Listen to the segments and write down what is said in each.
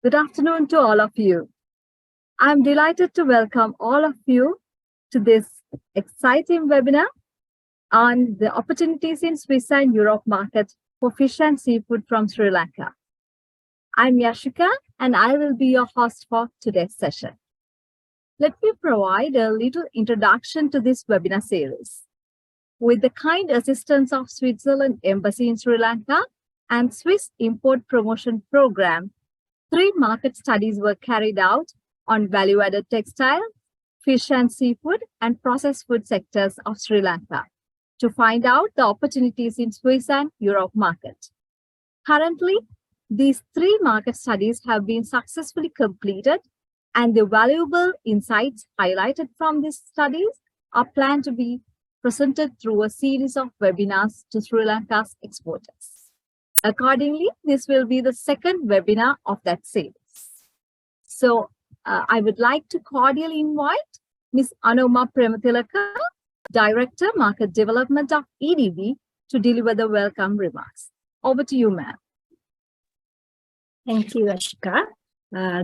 Good afternoon to all of you. I'm delighted to welcome all of you to this exciting webinar on the opportunities in Swiss and Europe market for fish and seafood from Sri Lanka. I'm Yashika and I will be your host for today's session. Let me provide a little introduction to this webinar series. With the kind assistance of Switzerland Embassy in Sri Lanka and Swiss Import Promotion Program, 3 market studies were carried out on value-added textile, fish and seafood, and processed food sectors of Sri Lanka to find out the opportunities in Swiss and Europe market. Currently, these 3 market studies have been successfully completed, and the valuable insights highlighted from these studies are planned to be presented through a series of webinars to Sri Lanka's exporters. Accordingly, this will be the second webinar of that series. So I would like to cordially invite Ms. Anoma Premathilaka, Director, Market Development of EDB, to deliver the welcome remarks. Over to you, ma'am. Thank you, Ashika.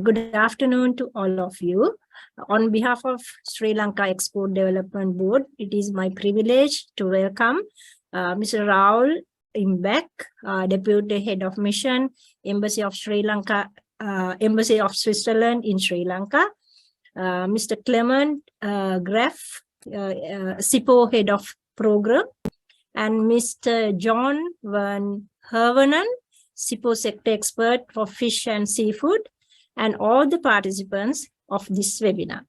Good afternoon to all of you. On behalf of Sri Lanka Export Development Board, it is my privilege to welcome Mr. Raul Imbek, Deputy Head of Mission, Embassy of Sri Lanka, Embassy of Switzerland in Sri Lanka, Mr. Clement Graf, SIPPO Head of Program, and Mr. John Van Hervenen, SIPPO Sector Expert for Fish and Seafood, and all the participants of this webinar.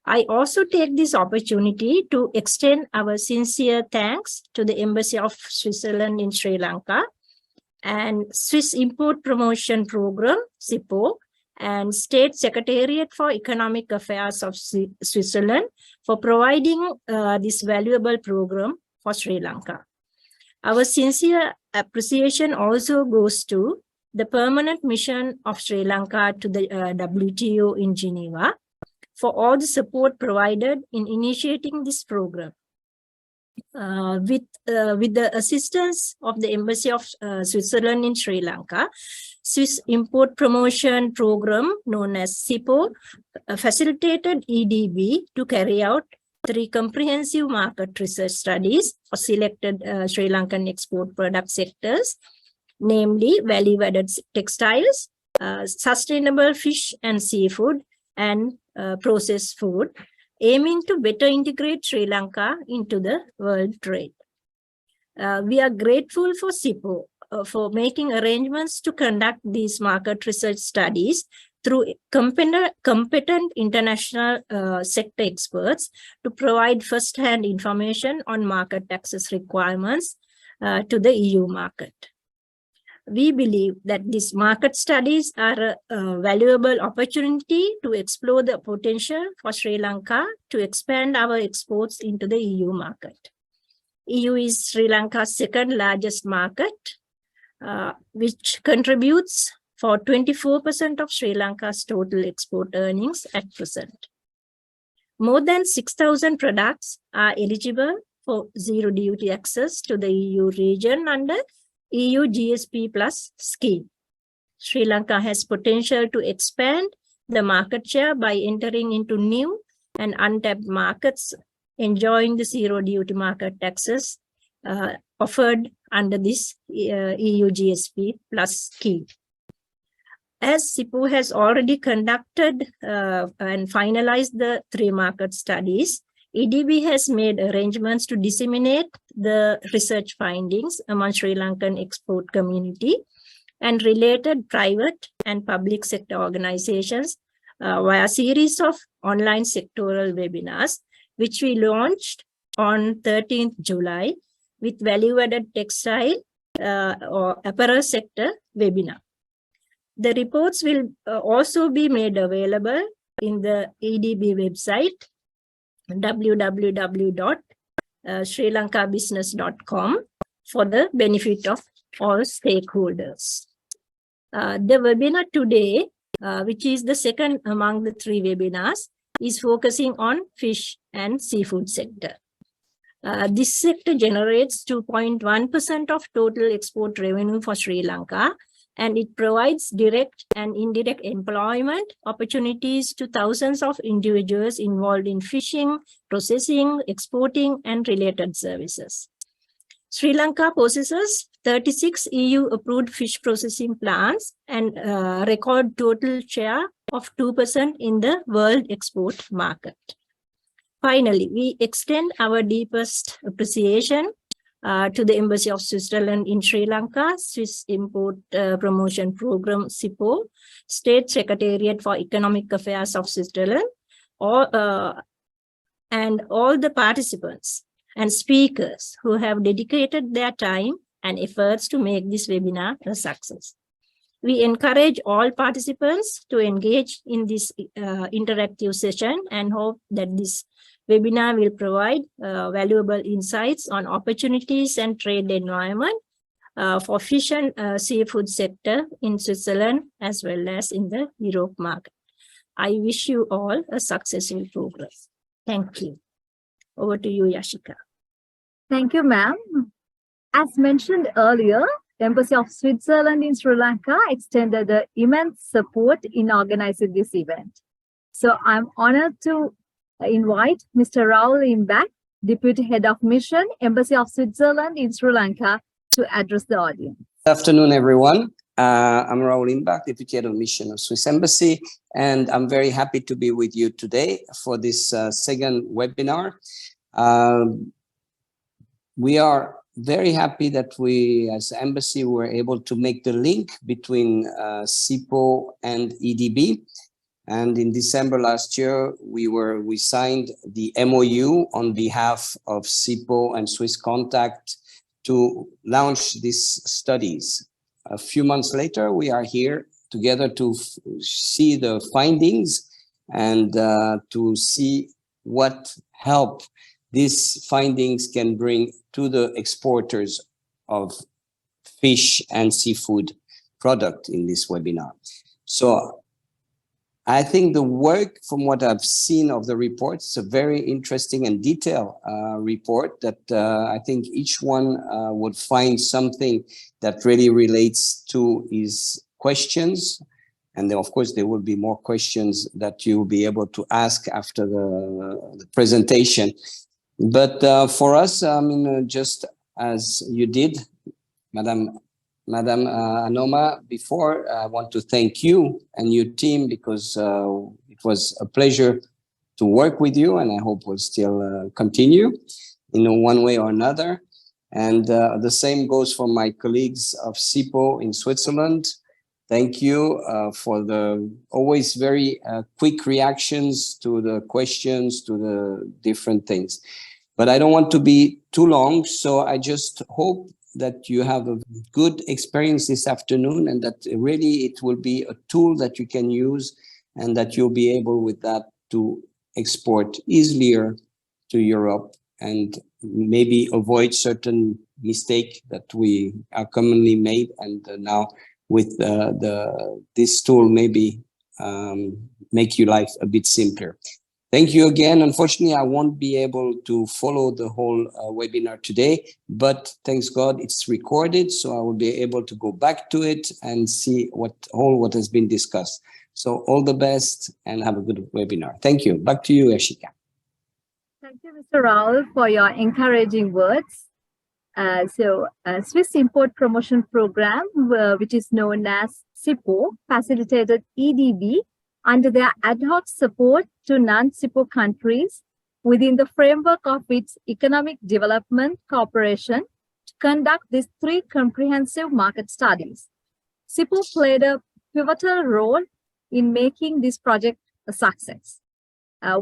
I also take this opportunity to extend our sincere thanks to the Embassy of Switzerland in Sri Lanka and Swiss Import Promotion Program, SIPPO, and State Secretariat for Economic Affairs of Switzerland for providing this valuable program for Sri Lanka. Our sincere appreciation also goes to the Permanent Mission of Sri Lanka to the WTO in Geneva for all the support provided in initiating this program. With the assistance of the Embassy of Switzerland in Sri Lanka, Swiss Import Promotion Program, known as SIPPO, facilitated EDB to carry out 3 comprehensive market research studies for selected Sri Lankan export product sectors, namely value-added textiles, sustainable fish and seafood, and processed food, aiming to better integrate Sri Lanka into the world trade. We are grateful for SIPPO for making arrangements to conduct these market research studies through competent international sector experts to provide first-hand information on market access requirements to the EU market. We believe that these market studies are a valuable opportunity to explore the potential for Sri Lanka to expand our exports into the EU market. EU is Sri Lanka's 2nd largest market, which contributes for 24% of Sri Lanka's total export earnings at present. More than 6,000 products are eligible for zero duty access to the EU region under EU GSP Plus scheme. Sri Lanka has potential to expand the market share by entering into new and untapped markets, enjoying the zero duty market access offered under this EU GSP Plus scheme. As SIPPO has already conducted and finalized the 3 market studies, EDB has made arrangements to disseminate the research findings among Sri Lankan export community and related private and public sector organizations via a series of online sectoral webinars, which we launched on 13th July with value-added textile or apparel sector webinar. The reports will also be made available in the EDB website, www.srilankabusiness.com, for the benefit of all stakeholders. The webinar today, which is the second among the 3 webinars, is focusing on fish and seafood sector. This sector generates 2.1% of total export revenue for Sri Lanka and it provides direct and indirect employment opportunities to thousands of individuals involved in fishing, processing, exporting, and related services. Sri Lanka possesses 36 EU-approved fish processing plants and record total share of 2% in the world export market. Finally, we extend our deepest appreciation to the Embassy of Switzerland in Sri Lanka, Swiss Import Promotion Program, SIPPO, State Secretariat for Economic Affairs of Switzerland, and all the participants and speakers who have dedicated their time and efforts to make this webinar a success. We encourage all participants to engage in this interactive session and hope that this webinar will provide valuable insights on opportunities and trade environment for fish and seafood sector in Switzerland as well as in the Europe market. I wish you all a successful progress. Thank you. Over to you, Yashika. Thank you, ma'am. As mentioned earlier, the Embassy of Switzerland in Sri Lanka extended immense support in organizing this event. So I'm honored to invite Mr. Raul Imbak, Deputy Head of Mission, Embassy of Switzerland in Sri Lanka, to address the audience. Good afternoon, everyone. I'm Raul Imbak, Deputy Head of Mission of Swiss Embassy, and I'm very happy to be with you today for this second webinar. We are very happy that we, as Embassy, were able to make the link between SIPPO and EDB. And in December last year, we signed the MOU on behalf of SIPPO and Swiss Contact to launch these studies. A few months later, we are here together to see the findings and to see what help these findings can bring to the exporters of fish and seafood product in this webinar. So I think the work, from what I've seen of the report, it's a very interesting and detailed report that I think each one would find something that really relates to his questions. And then, of course, there will be more questions that you'll be able to ask after the presentation. But for us, I mean, just as you did, Madam Anoma, before, I want to thank you and your team because it was a pleasure to work with you, and I hope we'll still continue in one way or another. And the same goes for my colleagues of SIPPO in Switzerland. Thank you for the always very quick reactions to the questions, to the different things. But I don't want to be too long, so I just hope that you have a good experience this afternoon and that really it will be a tool that you can use and that you'll be able with that to export easier to Europe and maybe avoid certain mistakes that we are commonly made. And now with this tool, maybe make your life a bit simpler. Thank you again. Unfortunately, I won't be able to follow the whole webinar today, but thanks God it's recorded, so I will be able to go back to it and see what has been discussed. So all the best and have a good webinar. Thank you. Back to you, Yashika. Thank you, Mr. Raul, for your encouraging words. Swiss Import Promotion Program, which is known as SIPPO, facilitated EDB under their ad hoc support to non-SIPPO countries within the framework of its Economic Development Cooperation to conduct these 3 comprehensive market studies. SIPPO played a pivotal role in making this project a success.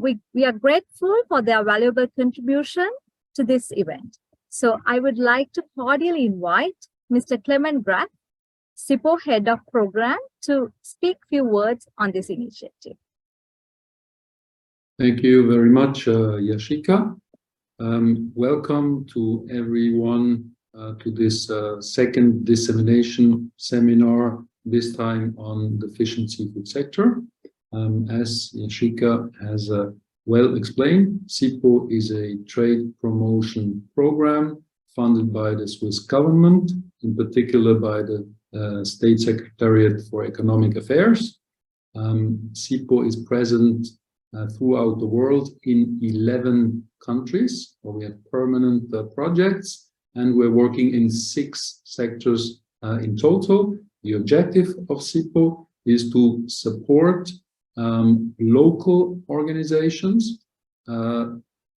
We are grateful for their valuable contribution to this event. So I would like to cordially invite Mr. Clement Graf, SIPPO Head of Program, to speak a few words on this initiative. Thank you very much, Yashika. Welcome to everyone to this second dissemination seminar, this time on the fish and seafood sector. As Yashika has well explained, SIPPO is a trade promotion program funded by the Swiss government, in particular by the State Secretariat for Economic Affairs. SIPPO is present throughout the world in 11 countries, where we have permanent projects, and we're working in 6 sectors in total. The objective of SIPPO is to support local organizations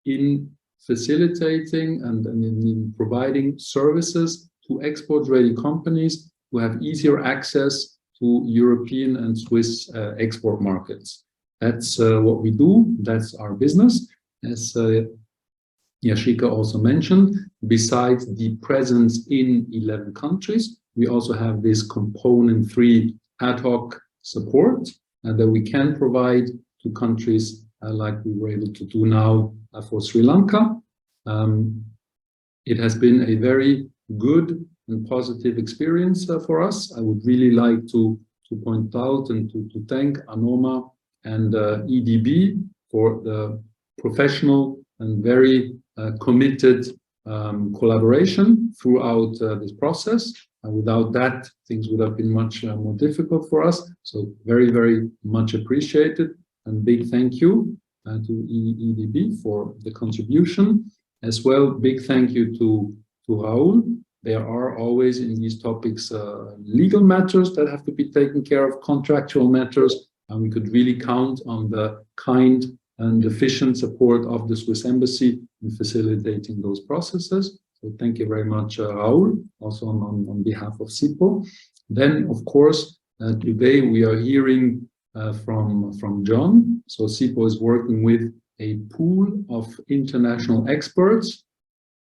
in facilitating and in providing services to export-ready companies who have easier access to European and Swiss export markets. That's what we do. That's our business. As Yashika also mentioned, besides the presence in 11 countries, we also have this component 3 ad hoc support that we can provide to countries like we were able to do now for Sri Lanka. It has been a very good and positive experience for us. I would really like to point out and to thank Anoma and EDB for the professional and very committed collaboration throughout this process. Without that, things would have been much more difficult for us. So very, very much appreciated, and big thank you to EDB for the contribution. As well, big thank you to Raul. There are always in these topics legal matters that have to be taken care of, contractual matters, and we could really count on the kind and efficient support of the Swiss Embassy in facilitating those processes. So thank you very much, Raul, also on behalf of SIPPO. Then, of course, today we are hearing from John. So SIPPO is working with a pool of international experts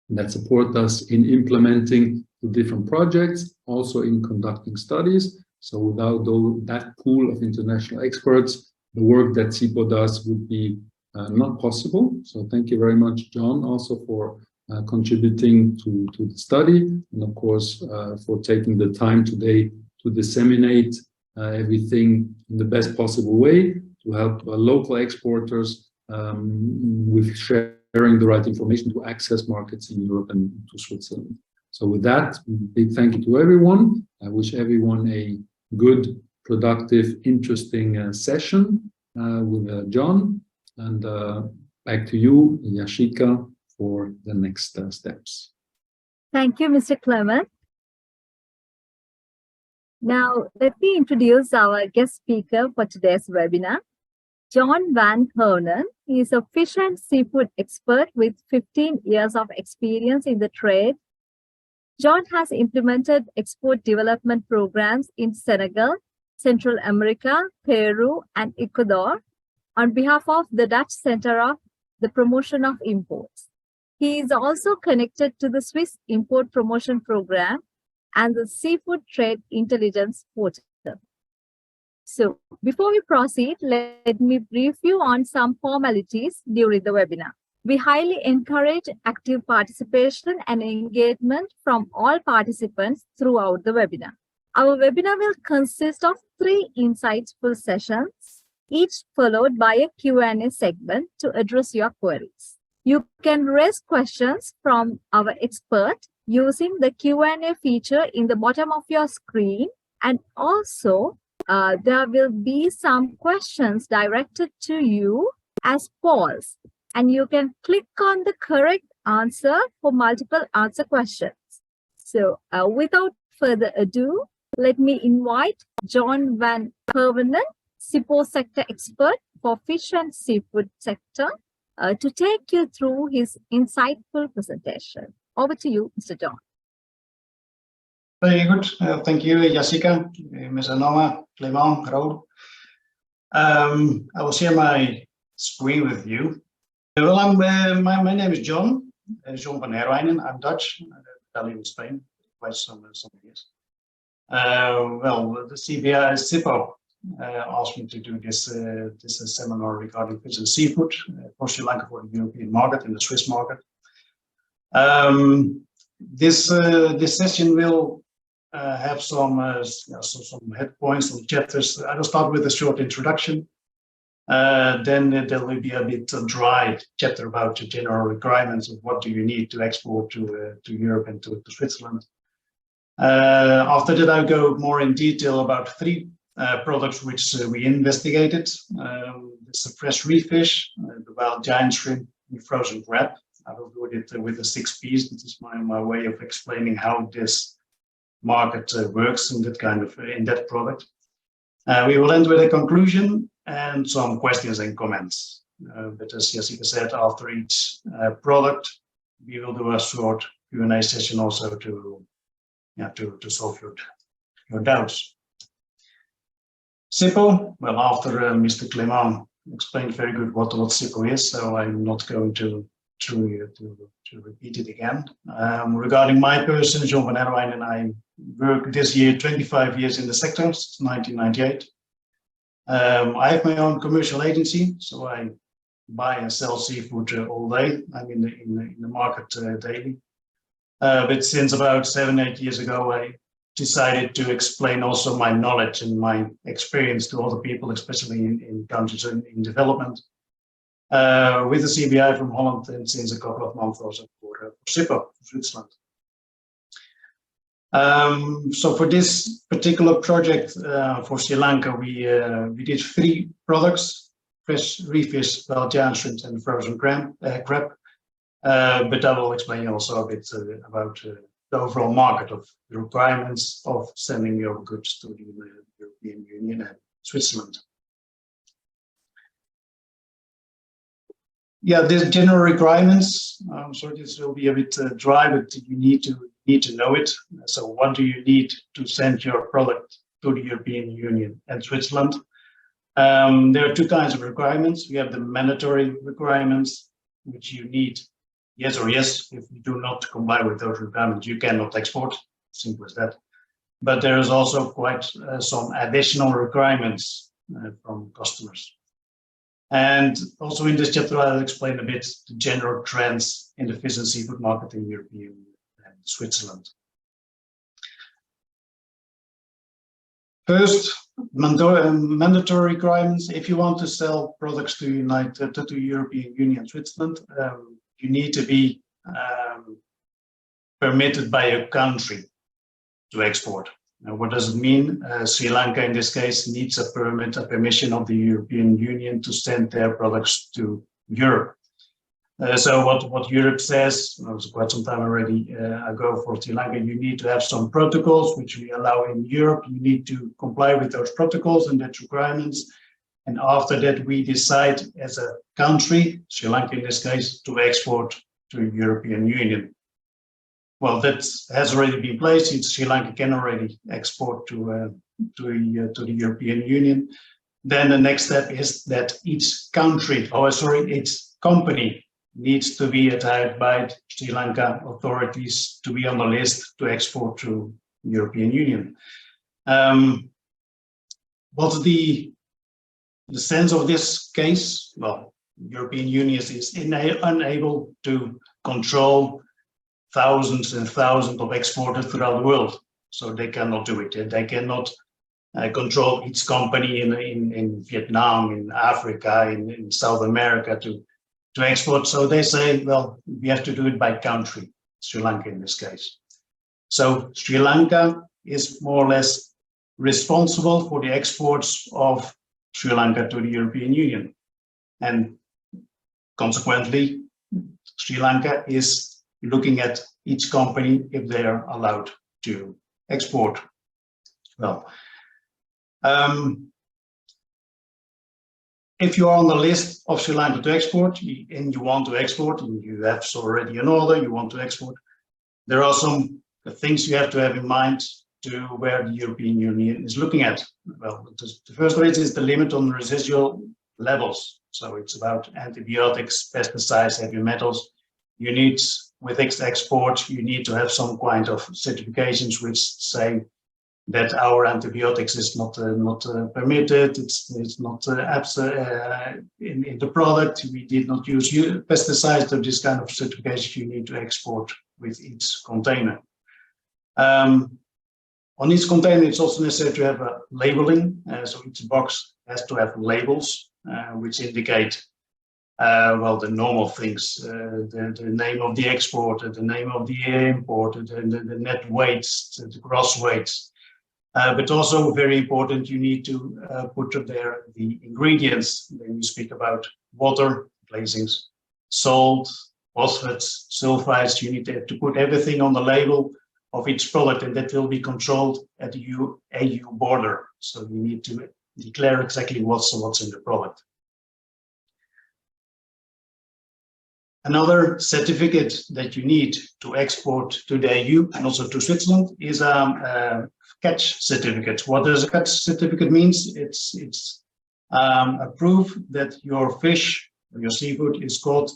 that support us in implementing the different projects, also in conducting studies. So without that pool of international experts, the work that SIPPO does would be not possible. So thank you very much, John, also for contributing to the study, and of course for taking the time today to disseminate everything in the best possible way to help local exporters with sharing the right information to access markets in Europe and to Switzerland. So with that, big thank you to everyone. I wish everyone a good, productive, interesting session with John, and back to you, Yashika, for the next steps. Thank you, Mr. Clement. Now, let me introduce our guest speaker for today's webinar, John Van Hoonen. He is a fish and seafood expert with 15 years of experience in the trade. John has implemented export development programs in Senegal, Central America, Peru, and Ecuador on behalf of the Dutch Center of the Promotion of Imports. He is also connected to the Swiss Import Promotion Program and the Seafood Trade Intelligence Portal. So before we proceed, let me brief you on some formalities during the webinar. We highly encourage active participation and engagement from all participants throughout the webinar. Our webinar will consist of 3 insightful sessions, each followed by a Q&A segment to address your queries. You can raise questions from our expert using the Q&A feature in the bottom of your screen, and also there will be some questions directed to you as polls, and you can click on the correct answer for multiple answer questions. So without further ado, let me invite John Van Hoonen, SIPPO sector expert for fish and seafood sector, to take you through his insightful presentation. Over to you, Mr. John. Very good. Thank you, Yashika, Ms. Anoma, Clement, Raul. I will share my screen with you. Well, my name is John van Herwijnen. I'm Dutch. I live in Spain quite some years. Well, the CBI SIPPO asked me to do this seminar regarding fish and seafood for Sri Lanka, for the European market and the Swiss market. This session will have some head points, some chapters. I will start with a short introduction. Then there will be a bit dry chapter about the general requirements of what do you need to export to Europe and to Switzerland. After that, I'll go more in detail about 3 products which we investigated. It's the fresh reef fish, the wild giant shrimp, and frozen crab. I will do it with the 6 Ps. This is my way of explaining how this market works in that product. We will end with a conclusion and some questions and comments. But as Jessica said, after each product, we will do a short Q&A session also to solve your doubts. SIPPO, well, after Mr. Clément explained very good what SIPPO is, so I'm not going to repeat it again. Regarding my person, John van Herwijn, and I work this year 25 years in the sector, since 1998. I have my own commercial agency, so I buy and sell seafood all day. I'm in the market daily. But since about 7-8 years ago, I decided to explain also my knowledge and my experience to other people, especially in countries in development, with the CBI from Holland, and since a couple of months also for SIPPO, Switzerland. So for this particular project for Sri Lanka, we did 3 products: fresh reef fish, wild giant shrimp, and frozen crab. But I will explain also a bit about the overall market of the requirements of sending your goods to the European Union and Switzerland. Yeah, there's general requirements. So this will be a bit dry, but you need to know it. So what do you need to send your product to the European Union and Switzerland? There are 2 kinds of requirements. We have the mandatory requirements, which you need yes or yes. If you do not comply with those requirements, you cannot export. Simple as that. But there is also quite some additional requirements from customers. And also in this chapter, I'll explain a bit the general trends in the fish and seafood market in European and Switzerland. First, mandatory requirements. If you want to sell products to the European Union and Switzerland, you need to be permitted by a country to export. Now, what does it mean? Sri Lanka, in this case, needs a permission of the European Union to send their products to Europe. So what Europe says, it was quite some time already ago for Sri Lanka, you need to have some protocols which we allow in Europe. You need to comply with those protocols and those requirements. And after that, we decide as a country, Sri Lanka in this case, to export to the European Union. Well, that has already been placed. Sri Lanka can already export to the European Union. Then the next step is that each company needs to be adhered by Sri Lanka authorities to be on the list to export to the European Union. What's the sense of this case? Well, the European Union is unable to control thousands and thousands of exporters throughout the world. So they cannot do it. They cannot control each company in Vietnam, in Africa, in South America to export. So they say, well, we have to do it by country, Sri Lanka in this case. So Sri Lanka is more or less responsible for the exports of Sri Lanka to the European Union. And consequently, Sri Lanka is looking at each company if they are allowed to export. Well, if you are on the list of Sri Lanka to export and you want to export and you have already an order, you want to export, there are some things you have to have in mind to where the European Union is looking at. Well, the first of it is the limit on residual levels. So it's about antibiotics, pesticides, heavy metals. You need, with export, you need to have some kind of certifications which say that our antibiotics is not permitted. It's not in the product. We did not use pesticides. So this kind of certification you need to export with each container. On each container, it's also necessary to have a labeling. So each box has to have labels which indicate well, the normal things, the name of the exporter, the name of the importer, the net weights, the gross weights. But also very important, you need to put up there the ingredients. When you speak about water, glazings, salt, phosphates, sulfides, you need to put everything on the label of each product, and that will be controlled at the EU border. So you need to declare exactly what's in the product. Another certificate that you need to export to the EU and also to Switzerland is a catch certificate. What does a catch certificate means? It's a proof that your fish or your seafood is caught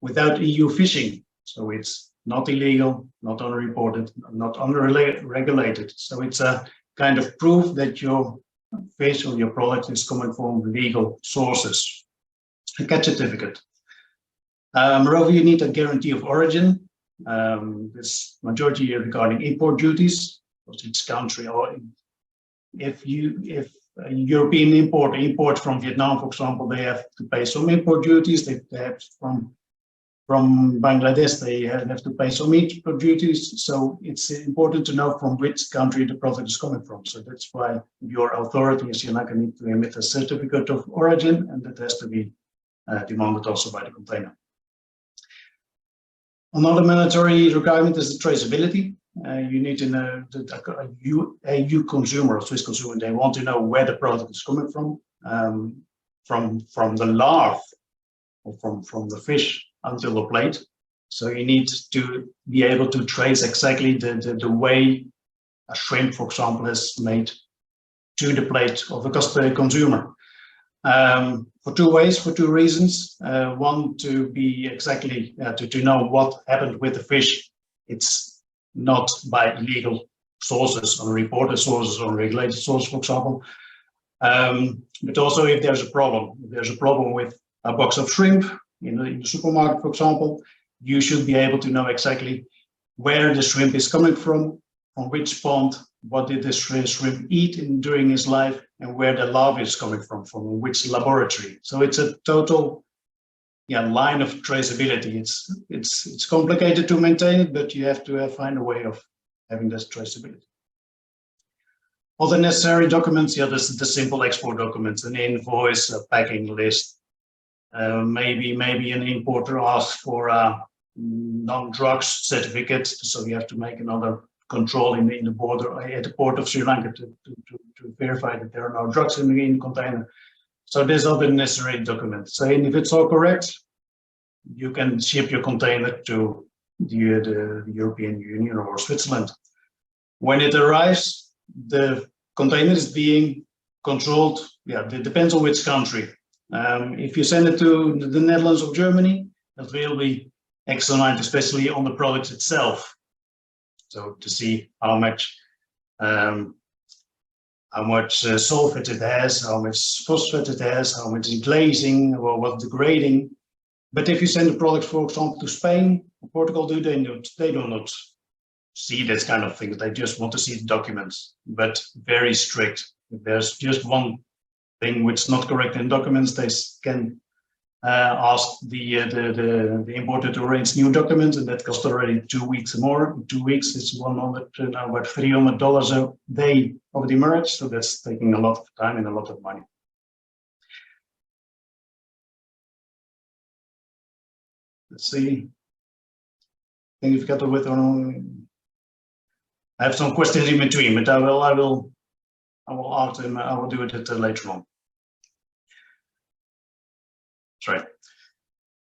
without EU fishing. So it's not illegal, not unreported, not unregulated. So it's a kind of proof that your fish or your product is coming from legal sources. A catch certificate. Moreover, you need a guarantee of origin. This majority regarding import duties of each country, or if a European import from Vietnam, for example, they have to pay some import duties. They have from Bangladesh, they have to pay some import duties. So it's important to know from which country the product is coming from. So that's why your authority in Sri Lanka need to emit a certificate of origin, and that has to be demanded also by the container. Another mandatory requirement is the traceability. You need to know that a EU consumer, a Swiss consumer, they want to know where the product is coming from the larve or from the fish until the plate. So you need to be able to trace exactly the way a shrimp, for example, is made to the plate of a consumer. For two reasons. One, to be exactly to know what happened with the fish. It's not by illegal sources, unreported sources, unregulated sources, for example. But also if there's a problem with a box of shrimp in the supermarket, for example, you should be able to know exactly where the shrimp is coming from which pond, what did the shrimp eat during his life, and where the larvae is coming from which laboratory. So it's a total line of traceability. It's complicated to maintain it, but you have to find a way of having this traceability. All the necessary documents, this is the simple export documents, an invoice, a packing list. Maybe an importer asks for a non-drugs certificate, so you have to make another control in the border at the port of Sri Lanka to verify that there are no drugs in the container. So there's all the necessary documents. So if it's all correct, you can ship your container to the European Union or Switzerland. When it arrives, the container is being controlled. It depends on which country. If you send it to the Netherlands or Germany, that will be examined, especially on the product itself. So to see how much sulfate it has, how much phosphate it has, how much glazing, or what's the grading. But if you send the product, for example, to Spain or Portugal, they do not see this kind of thing. They just want to see the documents, but very strict. If there's just one thing which is not correct in documents, they can ask the importer to arrange new documents, and that costs already 2 weeks more. In 2 weeks, it's about $300 a day of the demurrage, so that's taking a lot of time and a lot of money. Let's see. I think you've got the width on. I have some questions in between, but I will ask them. I will do it later on. That's right.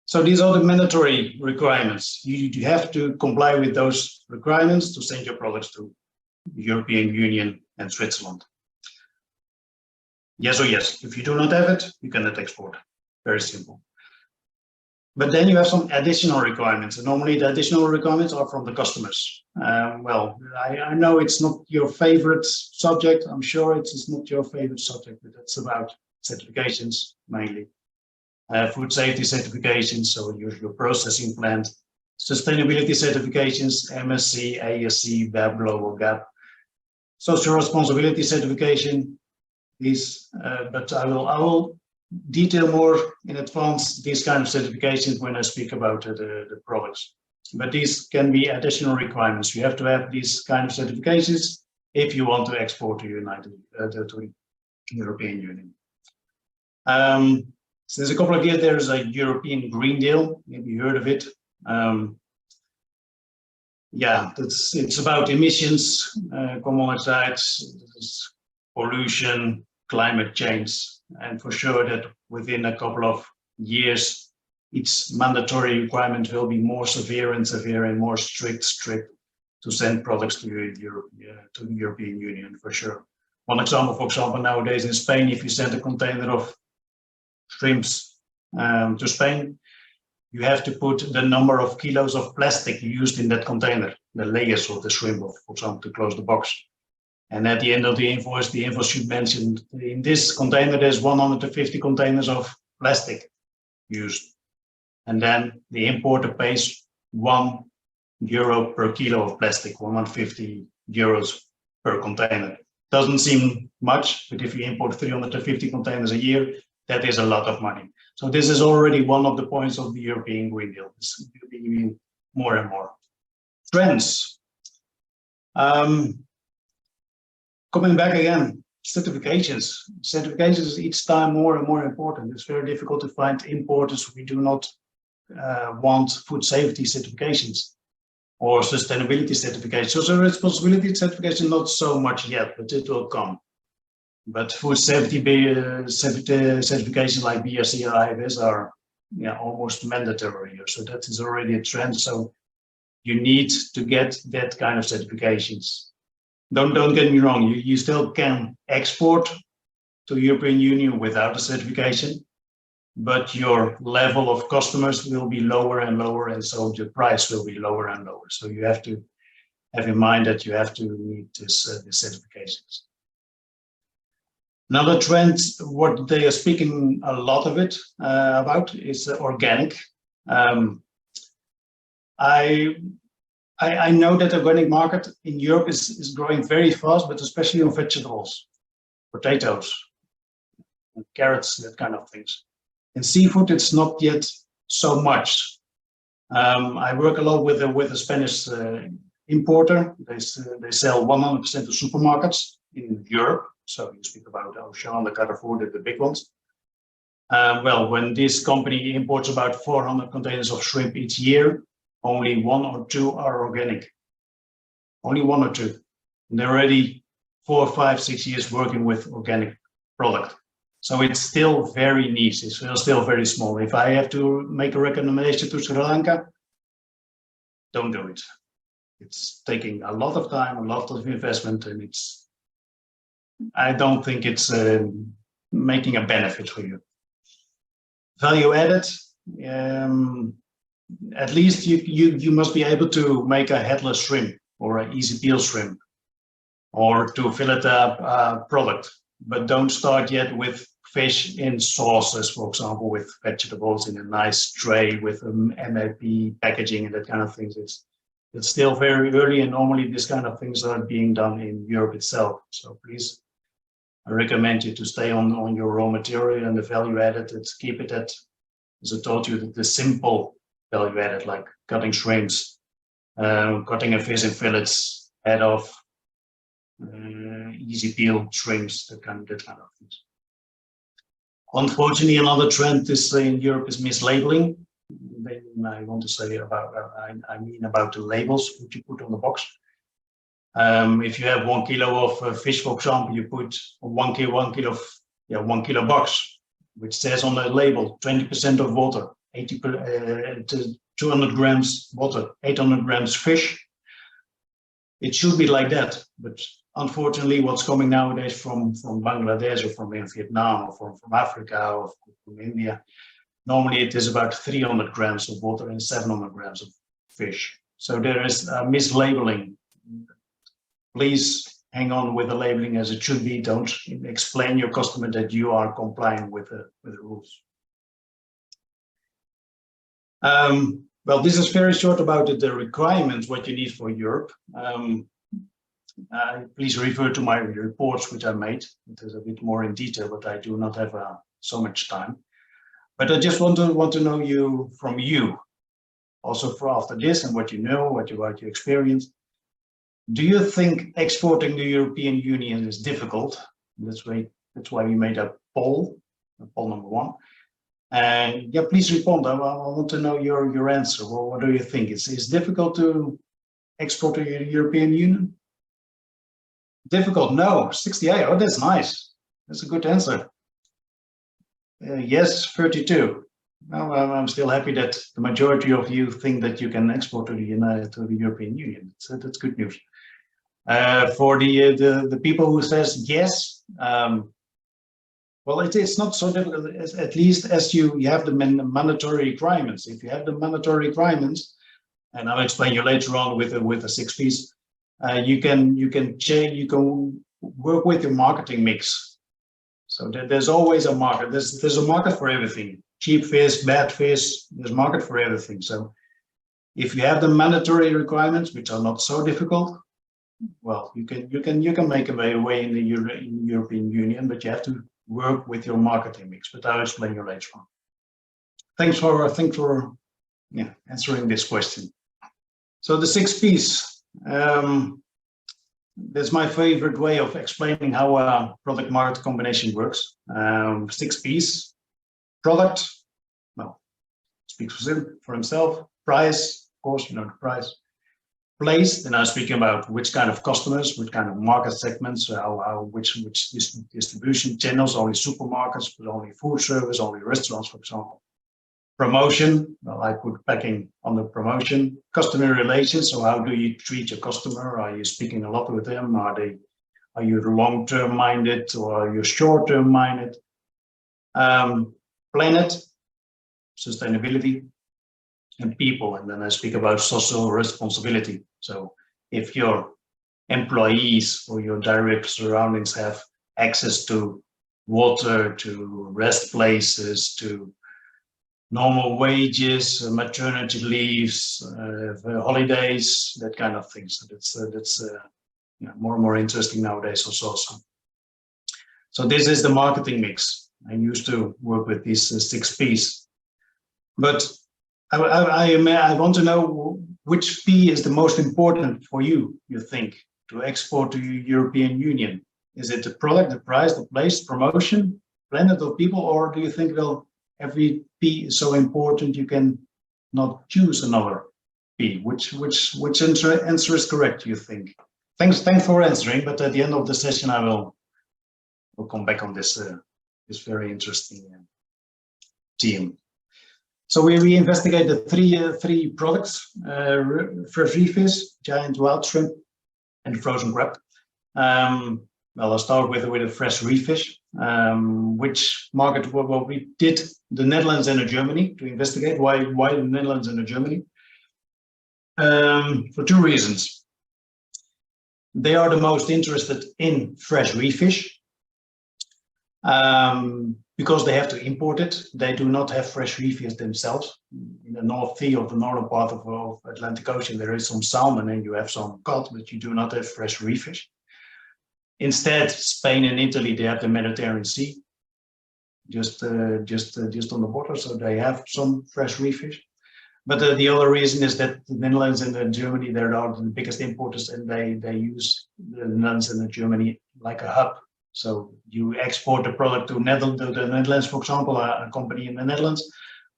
So these are the mandatory requirements. You have to comply with those requirements to send your products to the European Union and Switzerland. Yes or yes. If you do not have it, you cannot export. Very simple. But then you have some additional requirements, and normally the additional requirements are from the customers. Well, I know it's not your favorite subject. I'm sure it's not your favorite subject, but it's about certifications mainly. Food safety certifications, so your processing plant, sustainability certifications, MSC, ASC, BAP, Global GAP, social responsibility certification. These, but I will detail more in advance these kind of certifications when I speak about the products. But these can be additional requirements. You have to have these kind of certifications if you want to export to the European Union. Since a couple of years, there is a European Green Deal. Maybe you heard of it. Yeah, it's about emissions, carbon monoxide, pollution, climate change, and for sure that within a couple of years, its mandatory requirement will be more severe and more strict to send products to Europe, to the European Union for sure. One example, for example, nowadays in Spain, if you send a container of shrimps to Spain, you have to put the number of kilos of plastic used in that container, the layers of the shrimp, for example, to close the box. And at the end of the invoice should mention in this container there's 150 containers of plastic used. And then the importer pays €1 per kilo of plastic, 150 euros per container. Doesn't seem much, but if you import 350 containers a year, that is a lot of money. So this is already one of the points of the European Green Deal. This will be more and more. Trends. Coming back again, certifications. Certifications each time more and more important. It's very difficult to find importers who do not want food safety certifications or sustainability certifications. So responsibility certification, not so much yet, but it will come. But food safety certifications like BRC or IFS are almost mandatory. So that is already a trend. So you need to get that kind of certifications. Don't get me wrong. You still can export to the European Union without a certification, but your level of customers will be lower and lower, and so the price will be lower and lower. So you have to have in mind that you have to meet these certifications. Another trend, what they are speaking a lot of it about, is organic. I know that the organic market in Europe is growing very fast, but especially on vegetables, potatoes, carrots, that kind of things. In seafood, it's not yet so much. I work a lot with a Spanish importer. They sell 100% to supermarkets in Europe. So you speak about Auchan, the Carrefour, the big ones. Well, when this company imports about 400 containers of shrimp each year, only 1 or 2 are organic. Only 1 or 2. And they're already 4, 5, 6 years working with organic product. So it's still very niche. It's still very small. If I have to make a recommendation to Sri Lanka, don't do it. It's taking a lot of time, a lot of investment, and I don't think it's making a benefit for you. Value added, at least you must be able to make a headless shrimp or an easy peel shrimp, or to fillet a product, but don't start yet with fish in sauces, for example, with vegetables in a nice tray with MAP packaging and that kind of things. It's still very early, and normally this kind of things are being done in Europe itself. So please, I recommend you to stay on your raw material and the value added. Keep it at, as I told you, the simple value added, like cutting shrimps, cutting a fish in fillets, head off, easy peel shrimps, that kind of things. Unfortunately, another trend in Europe is mislabeling. I want to say about the labels that you put on the box. If you have 1 kilo of fish, for example, you put 1 kilo box, which says on the label 20% of water, 200 grams water, 800 grams fish. It should be like that, but unfortunately, what's coming nowadays from Bangladesh or from Vietnam or from Africa or from India, normally it is about 300 grams of water and 700 grams of fish. So there is mislabeling. Please hang on with the labeling as it should be. Don't explain your customer that you are complying with the rules. Well, this is very short about the requirements, what you need for Europe. Please refer to my reports, which I made. It is a bit more in detail, but I do not have a so much time. But I just want to know you from you, also for after this and what you know, what you experience. Do you think exporting to the European Union is difficult? That's why we made a poll number 1. And yeah, please respond. I want to know your answer. Well, what do you think? It's difficult to export to the European Union? Difficult? No. 68. Oh, that's nice. That's a good answer. Yes, 32. Well, I'm still happy that the majority of you think that you can export to the European Union. So that's good news. For the people who says yes, well, it's not so difficult, at least as you have the mandatory requirements. If you have the mandatory requirements, and I'll explain you later on with the 6 P's, you can change, you can work with your marketing mix. So there's always a market. There's a market for everything. Cheap fish, bad fish. There's a market for everything. So if you have the mandatory requirements, which are not so difficult, well, you can make a way in the European Union, but you have to work with your marketing mix. But I'll explain you later on. Thanks for answering this question. So the 6 P's. That's my favorite way of explaining how a product market combination works. 6 P's. Product, well, speaks for himself. Price, of course, you know the price. Place, and I'm speaking about which kind of customers, which kind of market segments, which distribution channels, only supermarkets, but only food service, only restaurants, for example. Promotion, well, I put packing on the promotion. Customer relations, so how do you treat your customer? Are you speaking a lot with them? Are you long-term minded or are you short-term minded? Planet, sustainability, and people, and then I speak about social responsibility. So if your employees or your direct surroundings have access to water, to rest places, to normal wages, maternity leaves, holidays, that kind of thing. So that's more and more interesting nowadays also. So this is the marketing mix. I used to work with these 6 P's, but I want to know which P is the most important for you, you think, to export to the European Union. Is it the product, the price, the place, promotion, planet of people, or do you think, well, every P is so important you can not choose another P? Which answer is correct, you think? Thanks for answering, but at the end of the session I will come back on this very interesting theme. So we investigated three products: fresh reef fish, giant wild shrimp, and frozen crab. Well, I'll start with a fresh reef fish. Which market? Well, we did the Netherlands and Germany to investigate. Why the Netherlands and Germany? For 2 reasons. They are the most interested in fresh reef fish. Because they have to import it. They do not have fresh reef fish themselves. In the North Sea of the northern part of Atlantic Ocean, there is some salmon and you have some cod, but you do not have fresh reef fish. Instead, Spain and Italy, they have the Mediterranean Sea, just on the border, so they have some fresh reef fish. But the other reason is that the Netherlands and Germany, they're the biggest importers, and they use the Netherlands and Germany like a hub. So you export the product to the Netherlands, for example, a company in the Netherlands,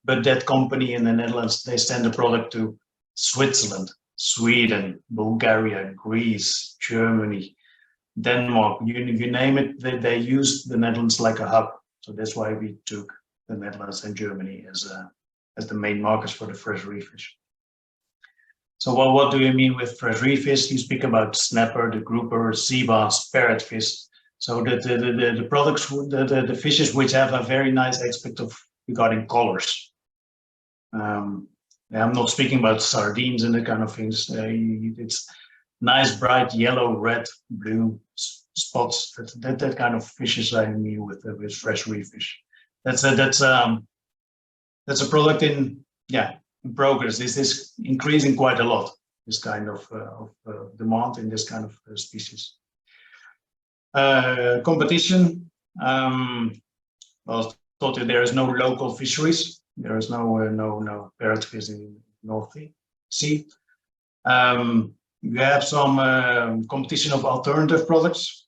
but that company in the Netherlands, they send the product to Switzerland, Sweden, Bulgaria, Greece, Germany, Denmark, you name it, they use the Netherlands like a hub. So that's why we took the Netherlands and Germany as the main markets for the fresh reef fish. So what do you mean with fresh reef fish? You speak about snapper, the grouper, sea bass, parrotfish. So the products, the fishes which have a very nice aspect of regarding colors. I'm not speaking about sardines and that kind of things. It's nice, bright yellow, red, blue spots. That kind of fishes I mean with fresh reef fish. That's a product in progress. This is increasing quite a lot. This kind of demand in this kind of species. Competition. Well, told you there is no local fisheries. There is no parrot fish in North Sea. You have some competition of alternative products,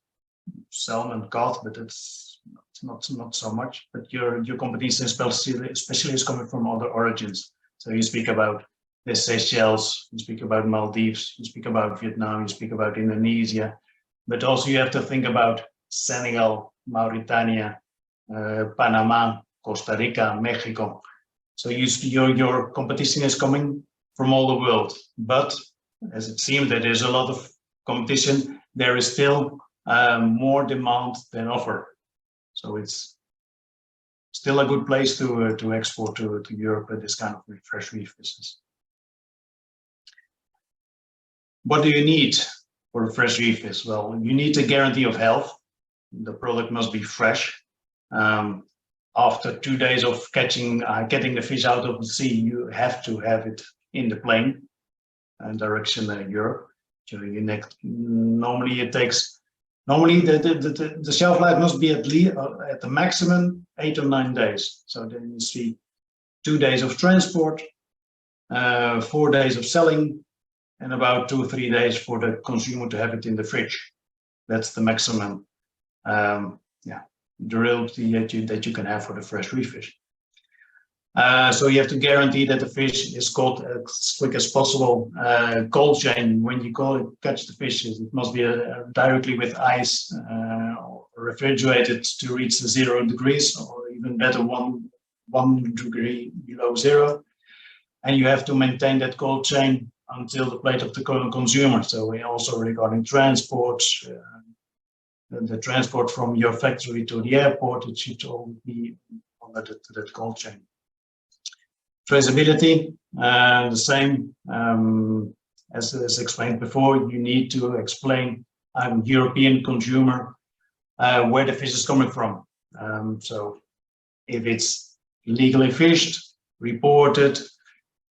salmon, cod, but it's not so much. But your competition especially is coming from other origins. So you speak about the Seychelles, you speak about Maldives, you speak about Vietnam, you speak about Indonesia, but also you have to think about Senegal, Mauritania, Panama, Costa Rica, Mexico. So your competition is coming from all the world, but as it seems that there's a lot of competition, there is still more demand than offer. So it's still a good place to export to Europe with this kind of fresh reef business. What do you need for a fresh reef fish? Well, you need a guarantee of health. The product must be fresh. After 2 days of getting the fish out of the sea, you have to have it in the plane and direction Europe. So normally it takes, the shelf life must be at least at the maximum 8 or 9 days. So then you see 2 days of transport, 4 days of selling, and about 2 or 3 days for the consumer to have it in the fridge. That's the maximum durability that you can have for the fresh reef fish. So you have to guarantee that the fish is caught as quick as possible. Cold chain, when you catch the fish, it must be directly with ice, refrigerated to reach the 0 degrees, or even better, one degree below 0. And you have to maintain that cold chain until the plate of the consumer. So we also regarding transport, the transport from your factory to the airport, it should all be on that cold chain. Traceability, the same as explained before. You need to explain, I'm a European consumer, where the fish is coming from. So if it's legally fished, reported,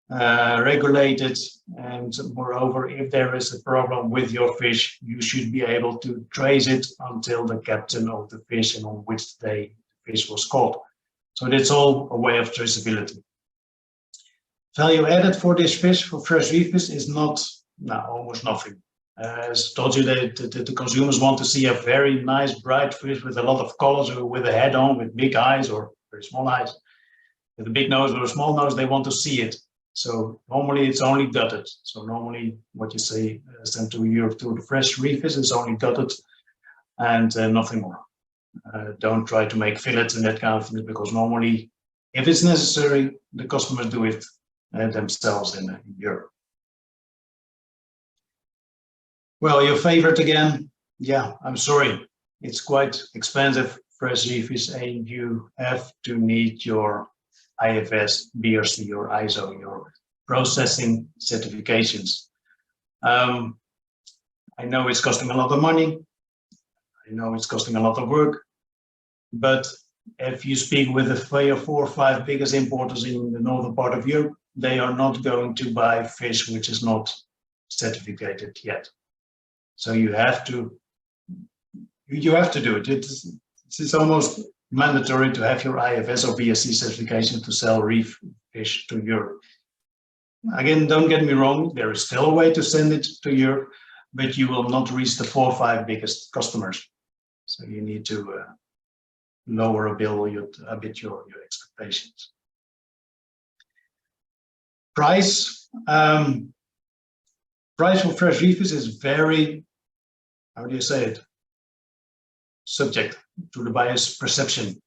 regulated, and moreover, if there is a problem with your fish, you should be able to trace it until the captain of the fish and on which day the fish was caught. So that's all a way of traceability. Value added for this fish, for fresh reef fish, is almost nothing. As I told you, the consumers want to see a very nice, bright fish with a lot of colors, or with a head on, with big eyes or very small eyes. With a big nose or a small nose, they want to see it. So normally it's only gutted. So normally what you say sent to Europe to the fresh reef fish is only gutted and nothing more. Don't try to make fillets and that kind of thing, because normally, if it's necessary, the customers do it themselves in Europe. Well, your favorite again, I'm sorry, it's quite expensive, fresh reef fish, and you have to need your IFS, BRC, or ISO, your processing certifications. I know it's costing a lot of money. I know it's costing a lot of work, but if you speak with the 3 or 4 or 5 biggest importers in the northern part of Europe, they are not going to buy fish which is not certificated yet. So you have to do it. It's almost mandatory to have your IFS or BSC certification to sell reef fish to Europe. Again, don't get me wrong, there is still a way to send it to Europe, but you will not reach the 4 or 5 biggest customers. So you need to lower a bit your expectations. Price for fresh reef fish is very, how do you say it, subject to the buyer's perception.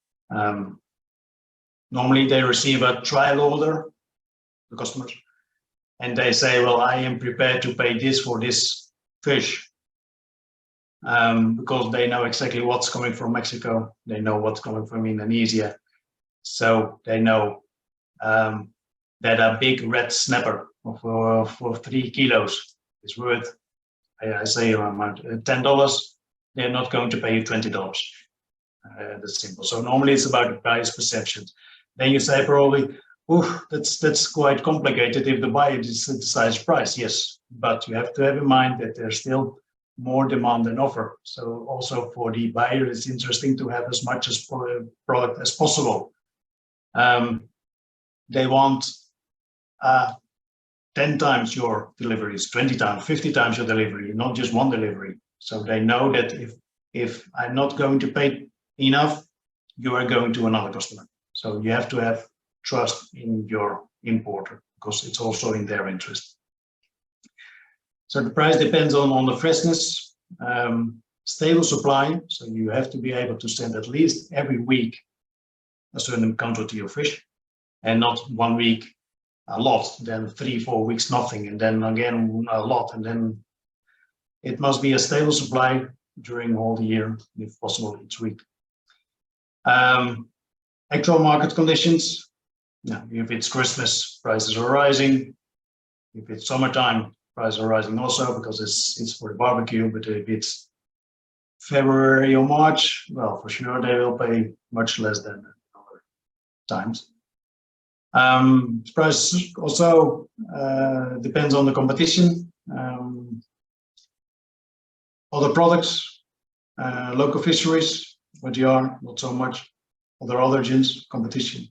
Normally they receive a trial order, the customers, and they say, well, I am prepared to pay this for this fish, because they know exactly what's coming from Mexico, they know what's coming from Indonesia, so they know that a big red snapper for 3 kilos is worth, I say around $10. They're not going to pay you $20. That's simple. So normally it's about the buyer's perception. Then you say probably, that's quite complicated if the buyer decides price. Yes, but you have to have in mind that there's still more demand than offer. So also for the buyer, it's interesting to have as much product as possible. They want 10 times your deliveries, 20 times, 50 times your delivery, not just one delivery. So they know that if I'm not going to pay enough, you are going to another customer. So you have to have trust in your importer because it's also in their interest. So the price depends on the freshness, stable supply. So you have to be able to send at least every week a certain quantity of fish, and not 1 week a lot, then 3-4 weeks nothing, and then again a lot, and then it must be a stable supply during all the year, if possible each week. Actual market conditions. Yeah, if it's Christmas, prices are rising. If it's summertime, prices are rising also because it's for the barbecue. But if it's February or March, well, for sure they will pay much less than other times. Price also depends on the competition. Other products, local fisheries, what you are, not so much. Other origins, competition.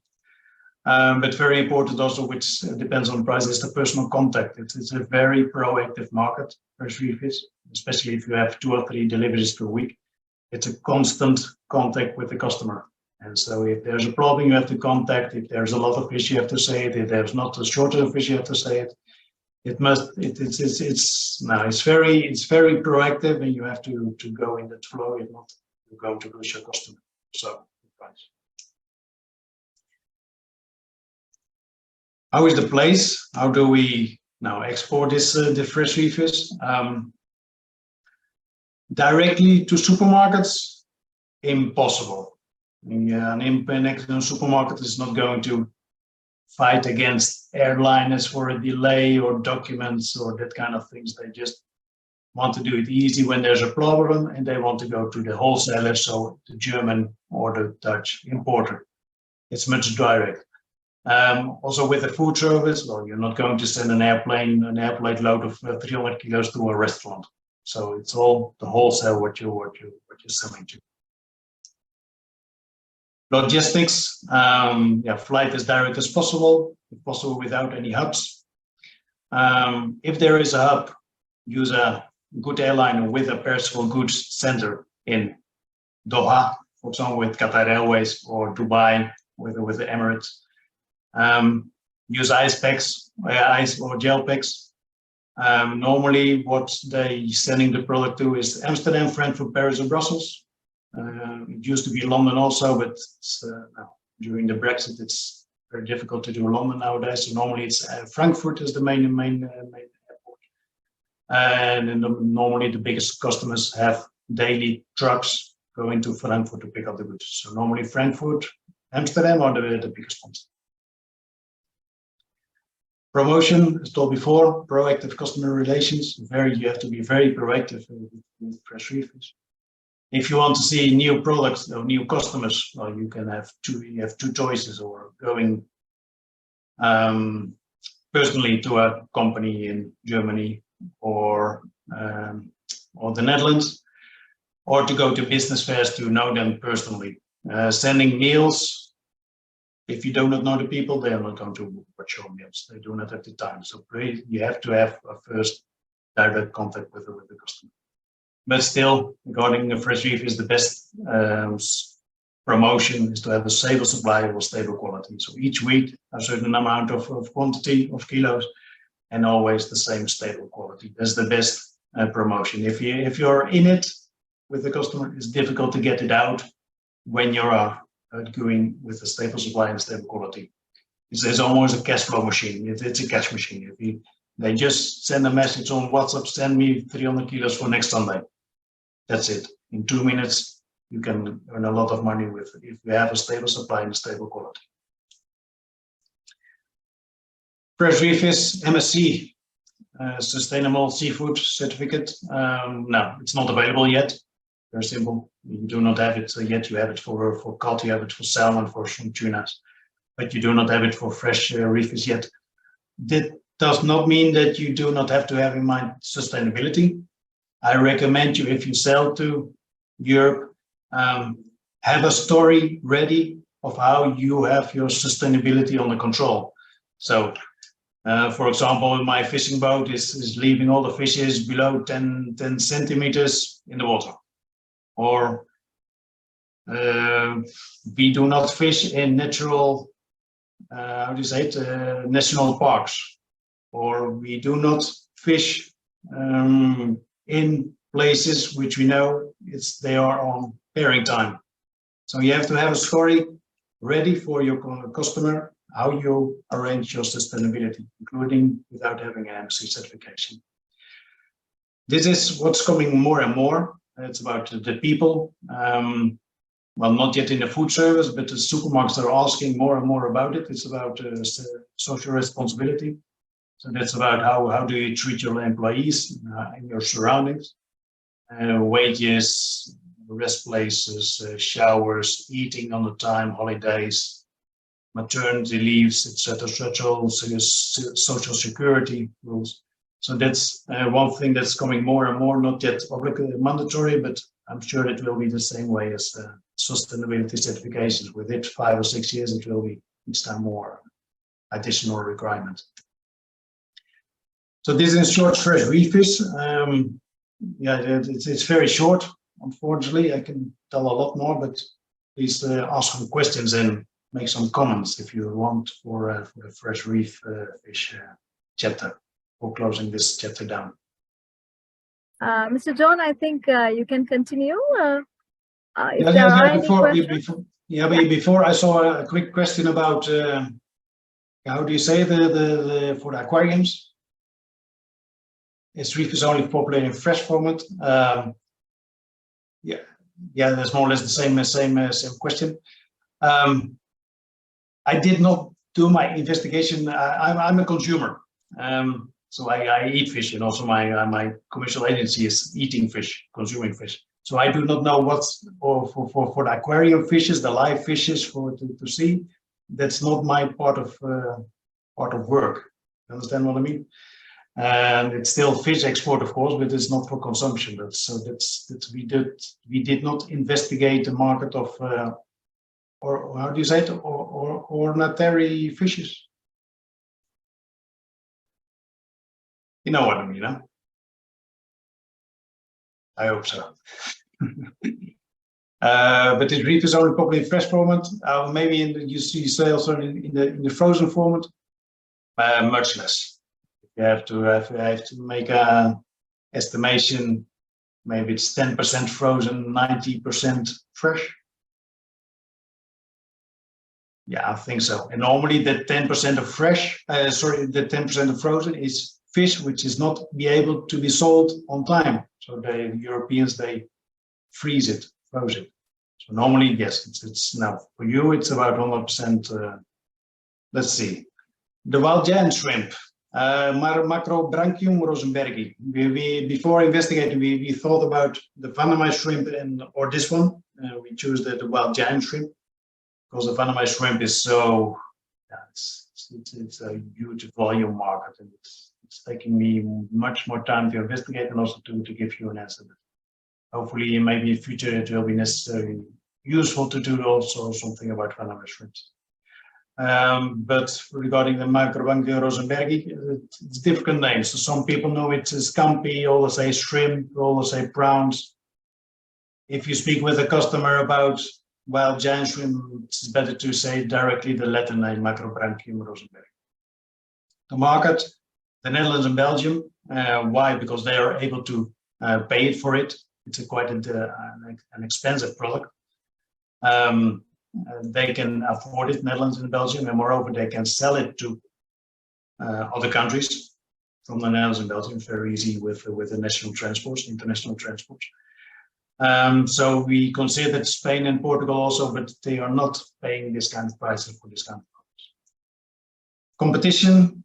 But very important also, which depends on price, is the personal contact. It's a very proactive market for reefers, especially if you have 2 or 3 deliveries per week. It's a constant contact with the customer. And so if there's a problem, you have to contact. If there's a lot of fish, you have to say it. If there's not a shortage of fish, you have to say it. It's very proactive, and you have to go in that flow. If not, you're going to lose your customer. So, price. How is the place? How do we now export the fresh reefers? Directly to supermarkets? Impossible. An supermarket is not going to fight against airliners for a delay or documents or that kind of things. They just want to do it easy when there's a problem, and they want to go to the wholesaler, so the German or the Dutch importer. It's much direct. Also with the food service, well, you're not going to send an airplane load of 300 kilos to a restaurant. So it's all the wholesale what you're selling to. Logistics, flight as direct as possible, if possible without any hubs. If there is a hub, use a good airliner with a perishable goods center in Doha, for example, with Qatar Airways, or Dubai with the Emirates. Use ice packs, ice or gel packs. Normally, what they sending the product to is Amsterdam, Frankfurt, Paris, or Brussels. It used to be London also, but during the Brexit, it's very difficult to do London nowadays. So normally, it's Frankfurt is the main airport, and normally the biggest customers have daily trucks going to Frankfurt to pick up the goods. So normally, Frankfurt, Amsterdam are the biggest ones. Promotion, as told before, proactive customer relations. You have to be very proactive with fresh reefers. If you want to see new products or new customers, well, you have two choices, or going personally to a company in Germany or the Netherlands, or to go to business fairs to know them personally. Sending meals. If you do not know the people, they are not going to watch your meals. They do not have the time. So you have to have a first direct contact with the customer. But still, regarding the fresh reef, is the best promotion is to have a stable supply or stable quality. So each week, a certain amount of quantity of kilos, and always the same stable quality. That's the best promotion. If you're in it with the customer, it's difficult to get it out when you're going with a stable supply and stable quality. It's almost a cash flow machine. It's a cash machine. They just send a message on WhatsApp, send me 300 kilos for next Sunday. That's it. In 2 minutes, you can earn a lot of money if you have a stable supply and a stable quality. Fresh reef is MSC, Sustainable Seafood Certificate. No, it's not available yet. Very simple. You do not have it yet. You have it for cod, you have it for salmon, for some tunas, but you do not have it for fresh reefers yet. That does not mean that you do not have to have in mind sustainability. I recommend you, if you sell to Europe, have a story ready of how you have your sustainability under control. So, for example, my fishing boat is leaving all the fishes below 10 centimeters in the water. Or we do not fish in natural, how do you say it, national parks. Or we do not fish in places which we know they are on pairing time. So you have to have a story ready for your customer, how you arrange your sustainability, including without having an MSC certification. This is what's coming more and more. It's about the people. Well, not yet in the food service, but the supermarkets are asking more and more about it. It's about social responsibility. So that's about how do you treat your employees in your surroundings, wages, rest places, showers, eating on the time, holidays, maternity leaves, etc., social security rules. So that's one thing that's coming more and more, not yet mandatory, but I'm sure it will be the same way as sustainability certifications. With it, 5 or 6 years, it will be each time more additional requirement. So this is short fresh refish. Yeah, it's very short. Unfortunately, I can tell a lot more, but please ask some questions and make some comments if you want for the fresh reef fish chapter, or closing this chapter down. Mr. John, I think you can continue. If there are any questions. Before I saw a quick question about how do you say the for the aquariums? Is reef is only popular in fresh format? Yeah, that's more or less the same question. I did not do my investigation. I'm a consumer, so I eat fish, and also my commercial agency is eating fish, consuming fish. So I do not know what's for the aquarium fishes, the live fishes to see. That's not my part of work. You understand what I mean? And it's still fish export, of course, but it's not for consumption. We did not investigate the market of or how do you say it, or ornithary fishes. You know what I mean, huh? I hope so. But this reef is only probably in fresh format. Maybe you say also in the frozen format, much less. You have to make a estimation. Maybe it's 10% frozen, 90% fresh. Yeah, I think so. And normally the 10% of fresh, the 10% of frozen is fish which is not be able to be sold on time. So the Europeans, they freeze it, froze it. So normally, yes, it's now for you, it's about 100%. Let's see. The wild giant shrimp. Macrobranchium rosenbergi. We before investigating, we thought about the Vanamai shrimp or this one. We choose the wild giant shrimp because the Vanamai shrimp is so. Yeah, it's a huge volume market, and it's taking me much more time to investigate and also to give you an answer. But hopefully, maybe in future it will be necessary, useful to do also something about Vanamai shrimps. But regarding the Macrobranchium rosenbergi, it's different names. So some people know it as scampi, others say shrimp, others say prawns. If you speak with a customer about wild giant shrimp, it's better to say directly the Latin name Macrobranchium rosenbergi. The market, the Netherlands and Belgium. Why? Because they are able to pay it for it. It's quite an expensive product. They can afford it, Netherlands and Belgium, and moreover, they can sell it to other countries from the Netherlands and Belgium. Very easy with the national transports, international transports. So we consider Spain and Portugal also, but they are not paying this kind of prices for this kind of products. Competition,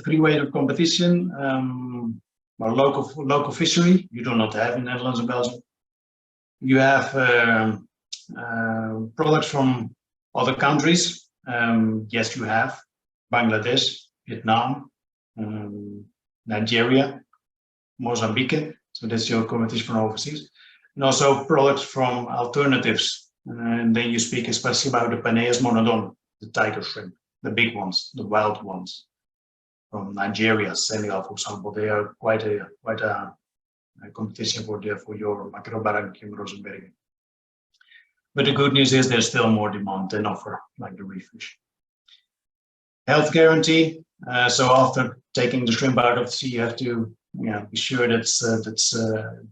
three ways of competition. Well, local fishery, you do not have in Netherlands and Belgium. You have products from other countries. Yes, you have Bangladesh, Vietnam, Nigeria, Mozambique. So that's your competition from overseas. And also products from alternatives and then you speak especially about the Penaeus monodon, the tiger shrimp, the big ones, the wild ones from Nigeria, Senegal, for example. They are quite a competition for your Macrobaranchium rosenbergi. But the good news is there's still more demand than offer, like the reef fish. Health guarantee. So after taking the shrimp out of the sea, you have to be sure that's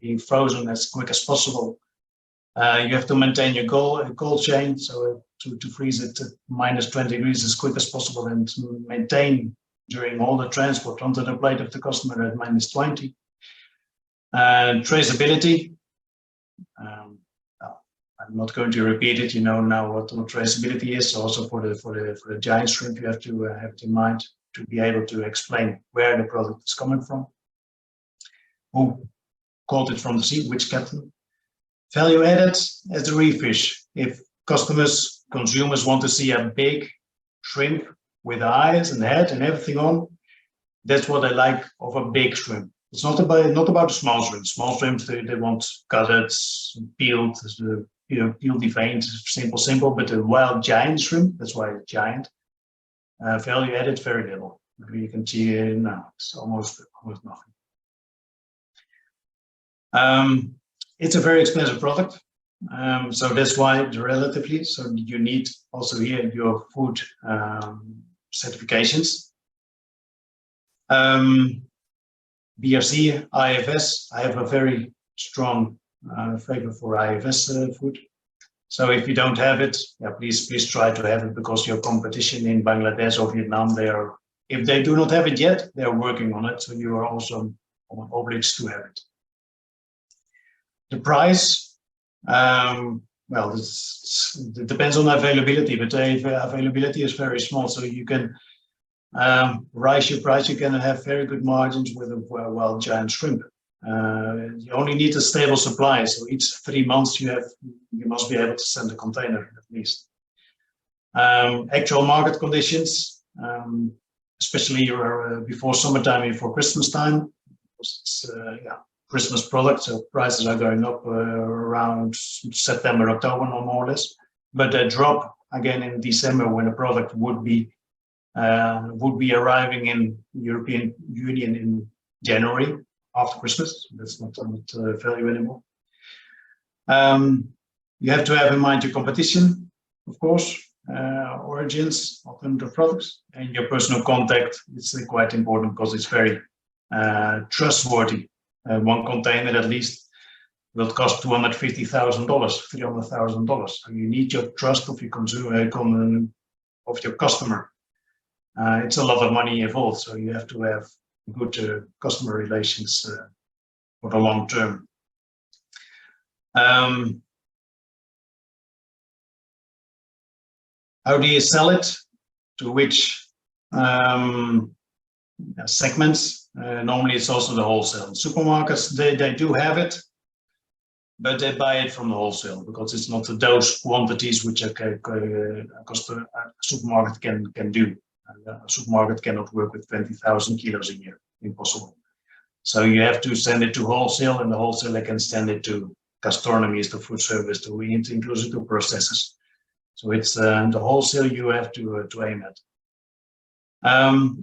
being frozen as quick as possible. You have to maintain your cold chain, so to freeze it at -20 degrees as quick as possible, and to maintain during all the transport onto the plate of the customer at -20. Traceability. I'm not going to repeat it. You know now what traceability is. Also for the giant shrimp, you have to have it in mind to be able to explain where the product is coming from, who caught it from the sea, which captain. Value added as the reef fish. If consumers want to see a big shrimp with eyes and head and everything on, that's what I like of a big shrimp. It's not about the small shrimp. Small shrimps, they want gutted, peeled, peeled, deveined, simple. But the wild giant shrimp, that's why it's giant. Value added, very little. You can see now it's almost nothing. It's a very expensive product, so that's why relatively. So you need also here your food certifications. BRC, IFS. I have a very strong favor for IFS food. So if you don't have it, please try to have it, because your competition in Bangladesh or Vietnam, if they do not have it yet, they are working on it. So you are also obliged to have it. The price, it depends on availability, but the availability is very small. So you can rise your price. You can have very good margins with a wild giant shrimp. You only need a stable supply. So each 3 months you must be able to send a container at least. Actual market conditions, especially before summertime, before Christmas time, because it's Christmas product, so prices are going up around September, October, more or less. But they drop again in December when the product would be arriving in European Union in January after Christmas. That's not value anymore. You have to have in mind your competition, of course, origins, alternative products, and your personal contact. It's quite important because it's very trustworthy. One container at least will cost $250,000, $300,000. So you need your trust of your consumer, of your customer. It's a lot of money involved, so you have to have good customer relations for the long term. How do you sell it? To which segments? Normally it's also the wholesale. Supermarkets, they do have it, but they buy it from the wholesale because it's not those quantities which a supermarket can do. A supermarket cannot work with 20,000 kilos a year, impossible. So you have to send it to wholesale, and the wholesaler can send it to gastronomies, to food service, to inclusive to processors. So it's the wholesale you have to aim at.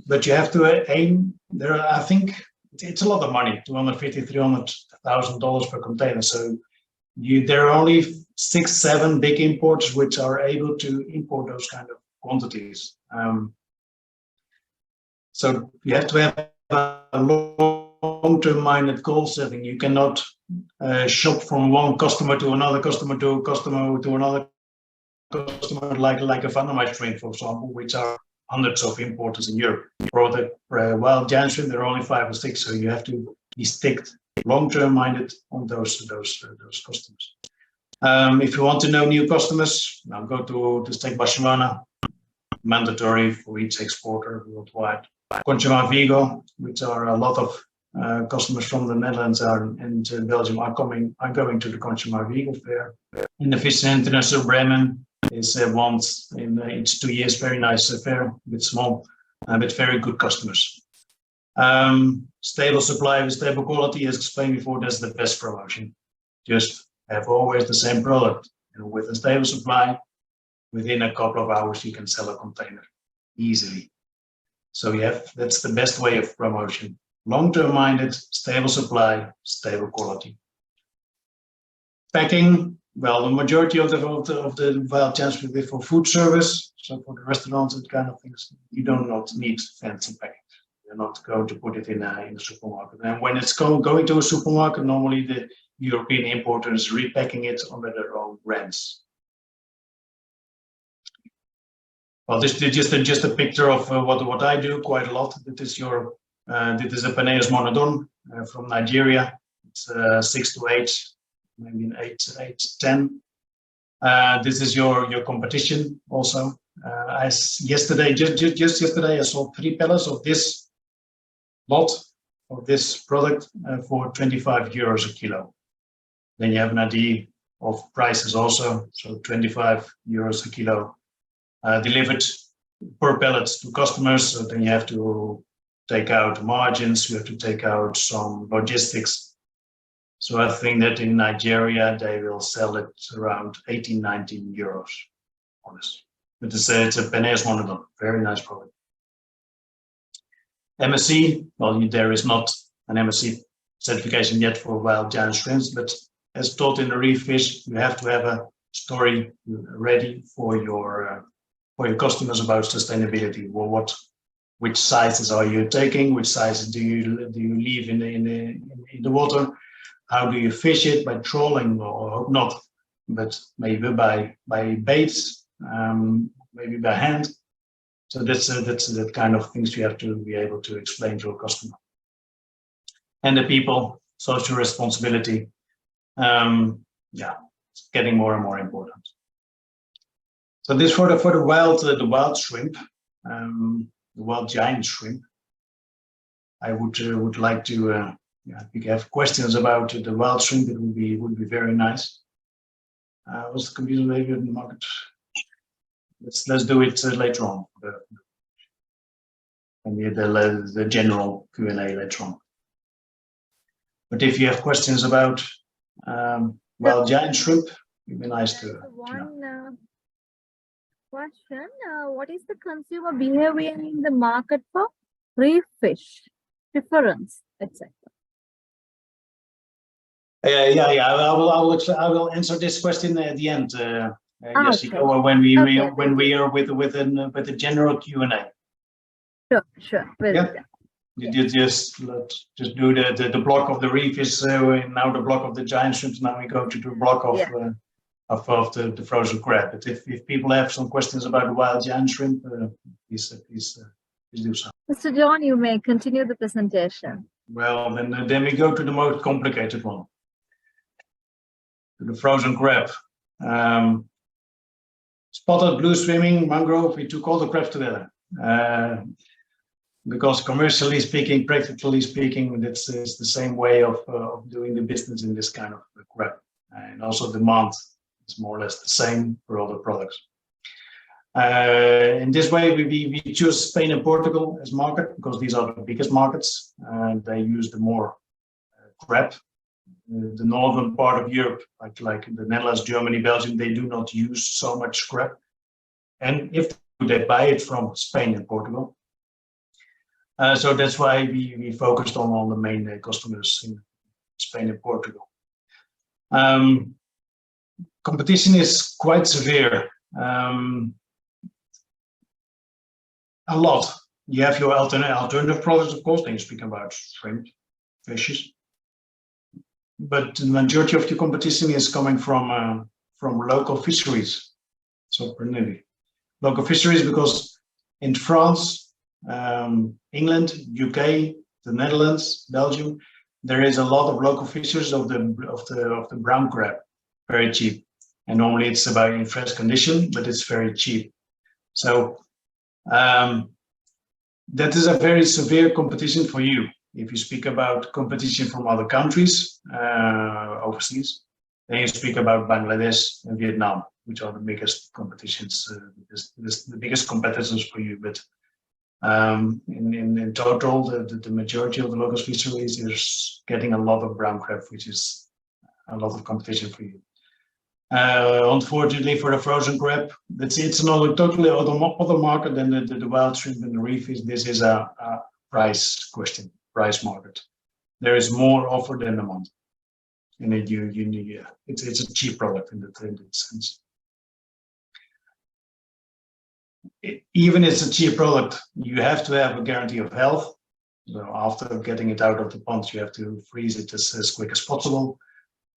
But you have to aim there. I think it's a lot of money, $250,000, $300,000 per container. So there are only 6-7 big importers which are able to import those kind of quantities. So you have to have a long-term minded goal setting. You cannot shop from one customer to another customer to a customer to another customer like a Vandermeer shrimp, for example, which are hundreds of importers in Europe. For the wild giant shrimp, there are only 5 or 6, so you have to be sticked, long-term minded on those customers. If you want to know new customers, now go to Steak Barcelona, mandatory for each exporter worldwide. Conchema Vigo, which are a lot of customers from the Netherlands and Belgium are going to the Conchema Vigo fair. In the Fish International Bremen is once in each 2 years, very nice fair, a bit small, but very good customers. Stable supply with stable quality, as explained before, that's the best promotion. Just have always the same product And with a stable supply, within a couple of hours, you can sell a container easily. So that's the best way of promotion. Long-term minded, stable supply, stable quality. Packing, well, the majority of the wild gems will be for food service. So for the restaurants and kind of things, you do not need fancy packing. You're not going to put it in a supermarket. And when it's going to a supermarket, normally the European importers repacking it under their own brands. Well, this is just a picture of what I do quite a lot. This is a Peneus monodon from Nigeria. It's 6 to 8, maybe an 8 to 10. This is your competition also. Just yesterday, I sold 3 pallets of this lot of this product for 25 euros a kilo. Then you have an idea of prices also. So 25 euros a kilo delivered per pallet to customers. So then you have to take out margins. You have to take out some logistics. So I think that in Nigeria, they will sell it around 18, 19 euros on this. But it's a Peneus monodon, very nice product. MSC, well, there is not an MSC certification yet for wild giant shrimps, but as taught in the reef fish, you have to have a story ready for your customers about sustainability. Well, which sizes are you taking? Which sizes do you leave in the water? How do you fish it? By trawling or not, but maybe by baits, maybe by hand. So that's the kind of things you have to be able to explain to a customer. And the people, social responsibility, it's getting more and more important. So this for the wild shrimp, the wild giant shrimp. I would like to, if you have questions about the wild shrimp, it would be very nice. What's the computer maybe in the market? Let's do it later on. And the general Q&A later on. But if you have questions about wild giant shrimp, it'd be nice to know. Question, what is the consumer behavior in the market for reef fish, preference, etc.? I will answer this question at the end, Jessica, when we are with the general Q&A. Sure. You just do the block of the reef is now the block of the giant shrimps. Now we go to the block of the frozen crab. But if people have some questions about the wild giant shrimp, please do so. Mr. John, you may continue the presentation. Well, then we go to the most complicated one, to the frozen crab. Spotted, blue swimming, mangrove. We took all the crabs together. Because commercially speaking, practically speaking, it's the same way of doing the business in this kind of crab. And also demand is more or less the same for all the products. In this way, we choose Spain and Portugal as market because these are the biggest markets. They use the more crab. The northern part of Europe, like the Netherlands, Germany, Belgium, they do not use so much crab. And if they buy it from Spain and Portugal. So that's why we focused on the main customers in Spain and Portugal. Competition is quite severe. A lot. You have your alternative products, of course. Then you speak about shrimp, fishes. But the majority of the competition is coming from local fisheries. So primarily local fisheries, because in France, England, UK, the Netherlands, Belgium, there is a lot of local fisheries of the brown crab, very cheap. And normally it's about in fresh condition, but it's very cheap. So that is a very severe competition for you. If you speak about competition from other countries overseas, then you speak about Bangladesh and Vietnam, which are the biggest competitions, the biggest competitors for you. But in total, the majority of the local fisheries is getting a lot of brown crab, which is a lot of competition for you. Unfortunately for the frozen crab, it's another totally other market than the wild shrimp and the reef is. This is a price question, price market. There is more offer than demand, and it's a cheap product in that sense. Even if it's a cheap product, you have to have a guarantee of health. So after getting it out of the pond, you have to freeze it as quick as possible.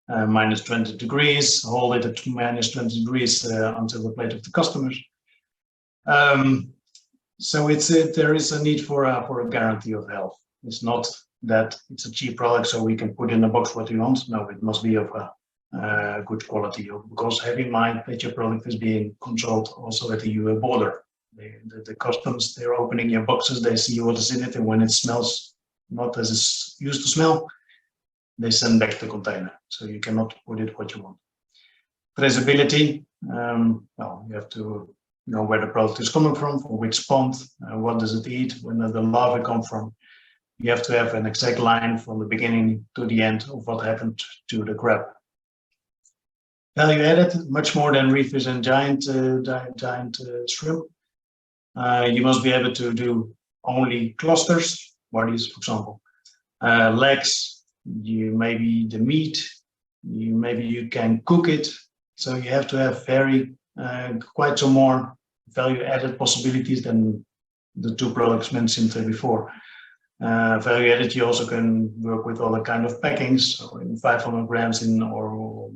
Minus 20 degrees, hold it at minus 20 degrees until the plate of the customers. So there is a need for a guarantee of health. It's not that it's a cheap product, so we can put in a box what we want. No, it must be of a good quality. Because have in mind that your product is being controlled also at the EU border. The customs, they're opening your boxes, they see what is in it, and when it smells not as it's used to smell, they send back the container, so you cannot put it what you want. Traceability, well, you have to know where the product is coming from which pond, what does it eat, when does the larvae come from. You have to have an exact line from the beginning to the end of what happened to the crab. Value added, much more than reef fish and giant shrimp. You must be able to do only clusters, bodies, for example, legs. Maybe the meat, maybe you can cook it. So you have to have quite some more value added possibilities than the two products mentioned before. Value added, you also can work with other kind of packings, so in 500 grams or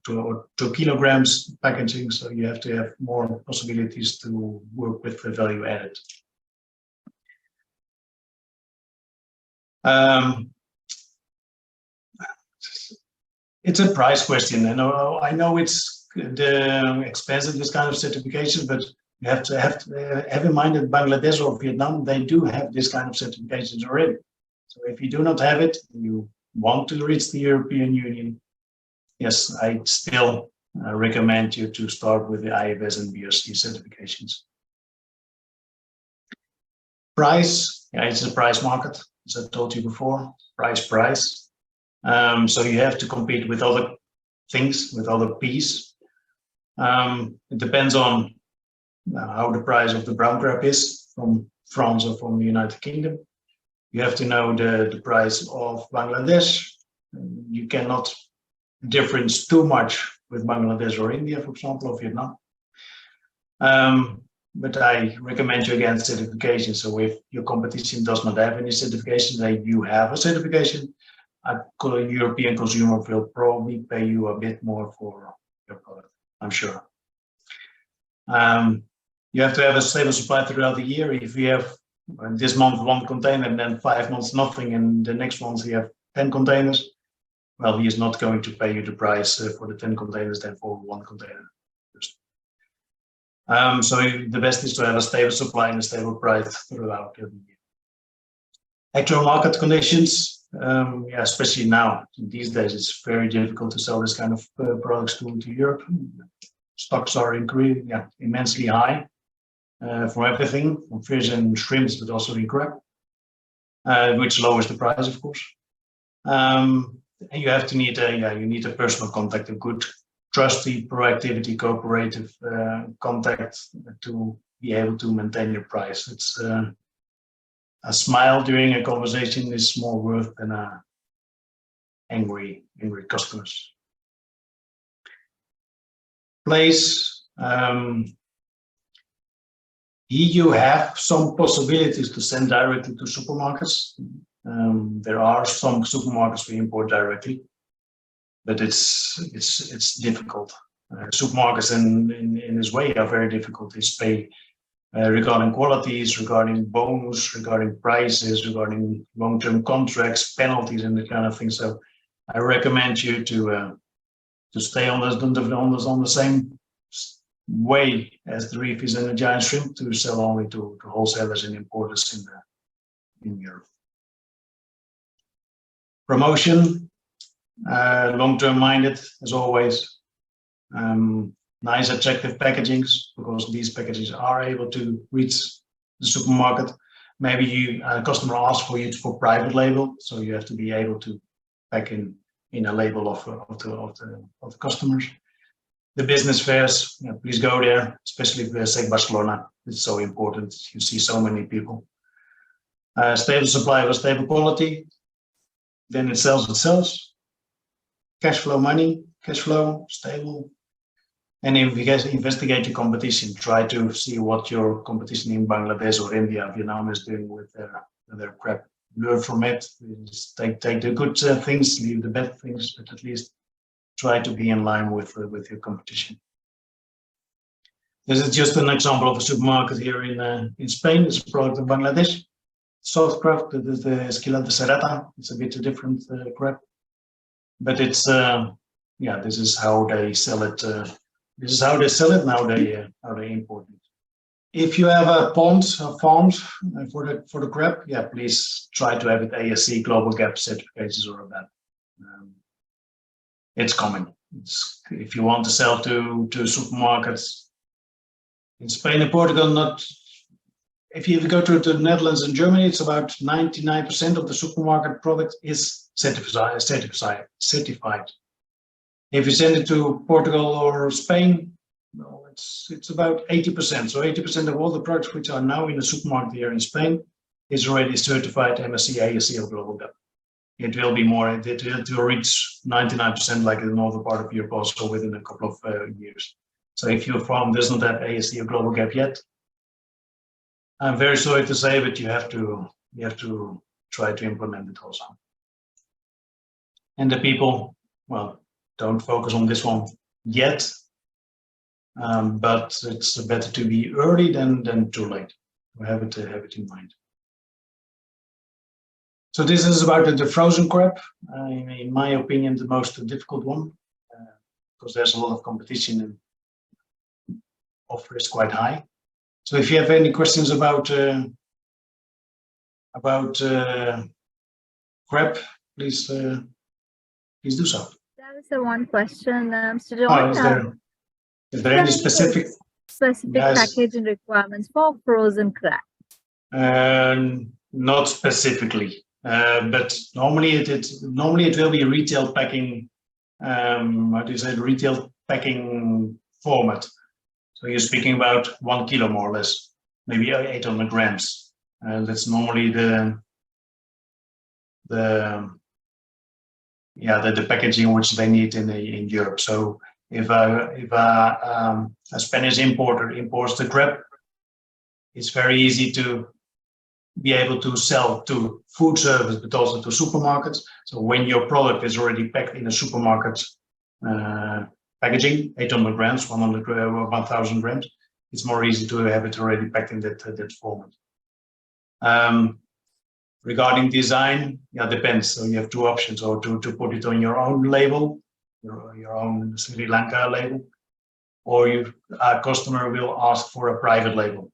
2 kilograms packaging. So you have to have more possibilities to work with the value added. It's a price question, and I know it's expensive, this kind of certification, but you have to have in mind that Bangladesh or Vietnam, they do have this kind of certifications already. So if you do not have it, you want to reach the European Union, yes, I still recommend you to start with the IFS and BRC certifications. Price, yeah, it's a price market, as I told you before, price. So you have to compete with other things, with other P's. It depends on how the price of the brown crab is from France or from the United Kingdom. You have to know the price of Bangladesh. You cannot difference too much with Bangladesh or India, for example, or Vietnam. But I recommend you again certification. So if your competition does not have any certification, then you have a certification. A European consumer will probably pay you a bit more for your product, I'm sure. You have to have a stable supply throughout the year. If you have this month 1 container and then 5 months nothing, and the next month you have 10 containers, well, he is not going to pay you the price for the 10 containers than for 1 container. So the best is to have a stable supply and a stable price throughout the year. Actual market conditions. Yeah, especially now, these days, it's very difficult to sell this kind of products to Europe. Stocks are immensely high for everything, from fish and shrimps, but also in crab, which lowers the price, of course. And you have to need you need a personal contact, a good, trusty, proactivity, cooperative contact to be able to maintain your price. It's a smile during a conversation is more worth than angry customers. Place. Here you have some possibilities to send directly to supermarkets. There are some supermarkets we import directly, but it's difficult. Supermarkets in this way are very difficult. They pay regarding qualities, regarding bonus, regarding prices, regarding long-term contracts, penalties, and that kind of thing. So I recommend you to stay on the same way as the reef is and the giant shrimp, to sell only to wholesalers and importers in Europe. Promotion, long-term minded as always. Nice attractive packagings, because these packages are able to reach the supermarket. Maybe a customer asks for you for private label, so you have to be able to pack in a label of the customers. the business fairs, please go there, especially if they say Barcelona. It's so important. You see so many people. Stable supply of stable quality. Then it sells itself. Cash flow money, cash flow, stable. And if you guys investigate your competition, try to see what your competition in Bangladesh or India, Vietnam is doing with their crap. Learn from it. Just take the good things, leave the bad things, but at least try to be in line with your competition. This is just an example of a supermarket here in Spain. It's a product of Bangladesh. Soft crab, that is the Esquila de Serrata. It's a bit different crab, but it's this is how they sell it. This is how they sell it now. How they import it. If you have a pond or farms for the crab, please try to have it ASC Global Gap certificates or that. It's common. If you want to sell to supermarkets in Spain and Portugal, if you go to the Netherlands and Germany, it's about 99% of the supermarket product is certified. If you send it to Portugal or Spain, no, it's about 80%. So 80% of all the products which are now in the supermarket here in Spain is already certified MSC, ASC or Global Gap. It will be more. It will reach 99% like in the northern part of Europe also within a couple of years. So if your farm doesn't have ASC or Global Gap yet, I'm very sorry to say, but you have to try to implement it also. And the people, well, don't focus on this one yet, but it's better to be early than too late. Have it in mind. So this is about the frozen crab. In my opinion, the most difficult one, because there's a lot of competition and offer is quite high. So if you have any questions about crab, please do so. There is one question, Mr. John. Is there any specific packaging requirements for frozen crab? Not specifically, but normally it will be retail packing. Retail packing format. So you're speaking about 1 kilo more or less, maybe 800 grams. That's normally the packaging which they need in Europe. So if a Spanish importer imports the crab, it's very easy to be able to sell to food service, but also to supermarkets. So when your product is already packed in a supermarket packaging, 800 grams, 1,000 grams, it's more easy to have it already packed in that format. Regarding design, depends. So you have two options, or to put it on your own label, your own Sri Lanka label, or a customer will ask for a private label,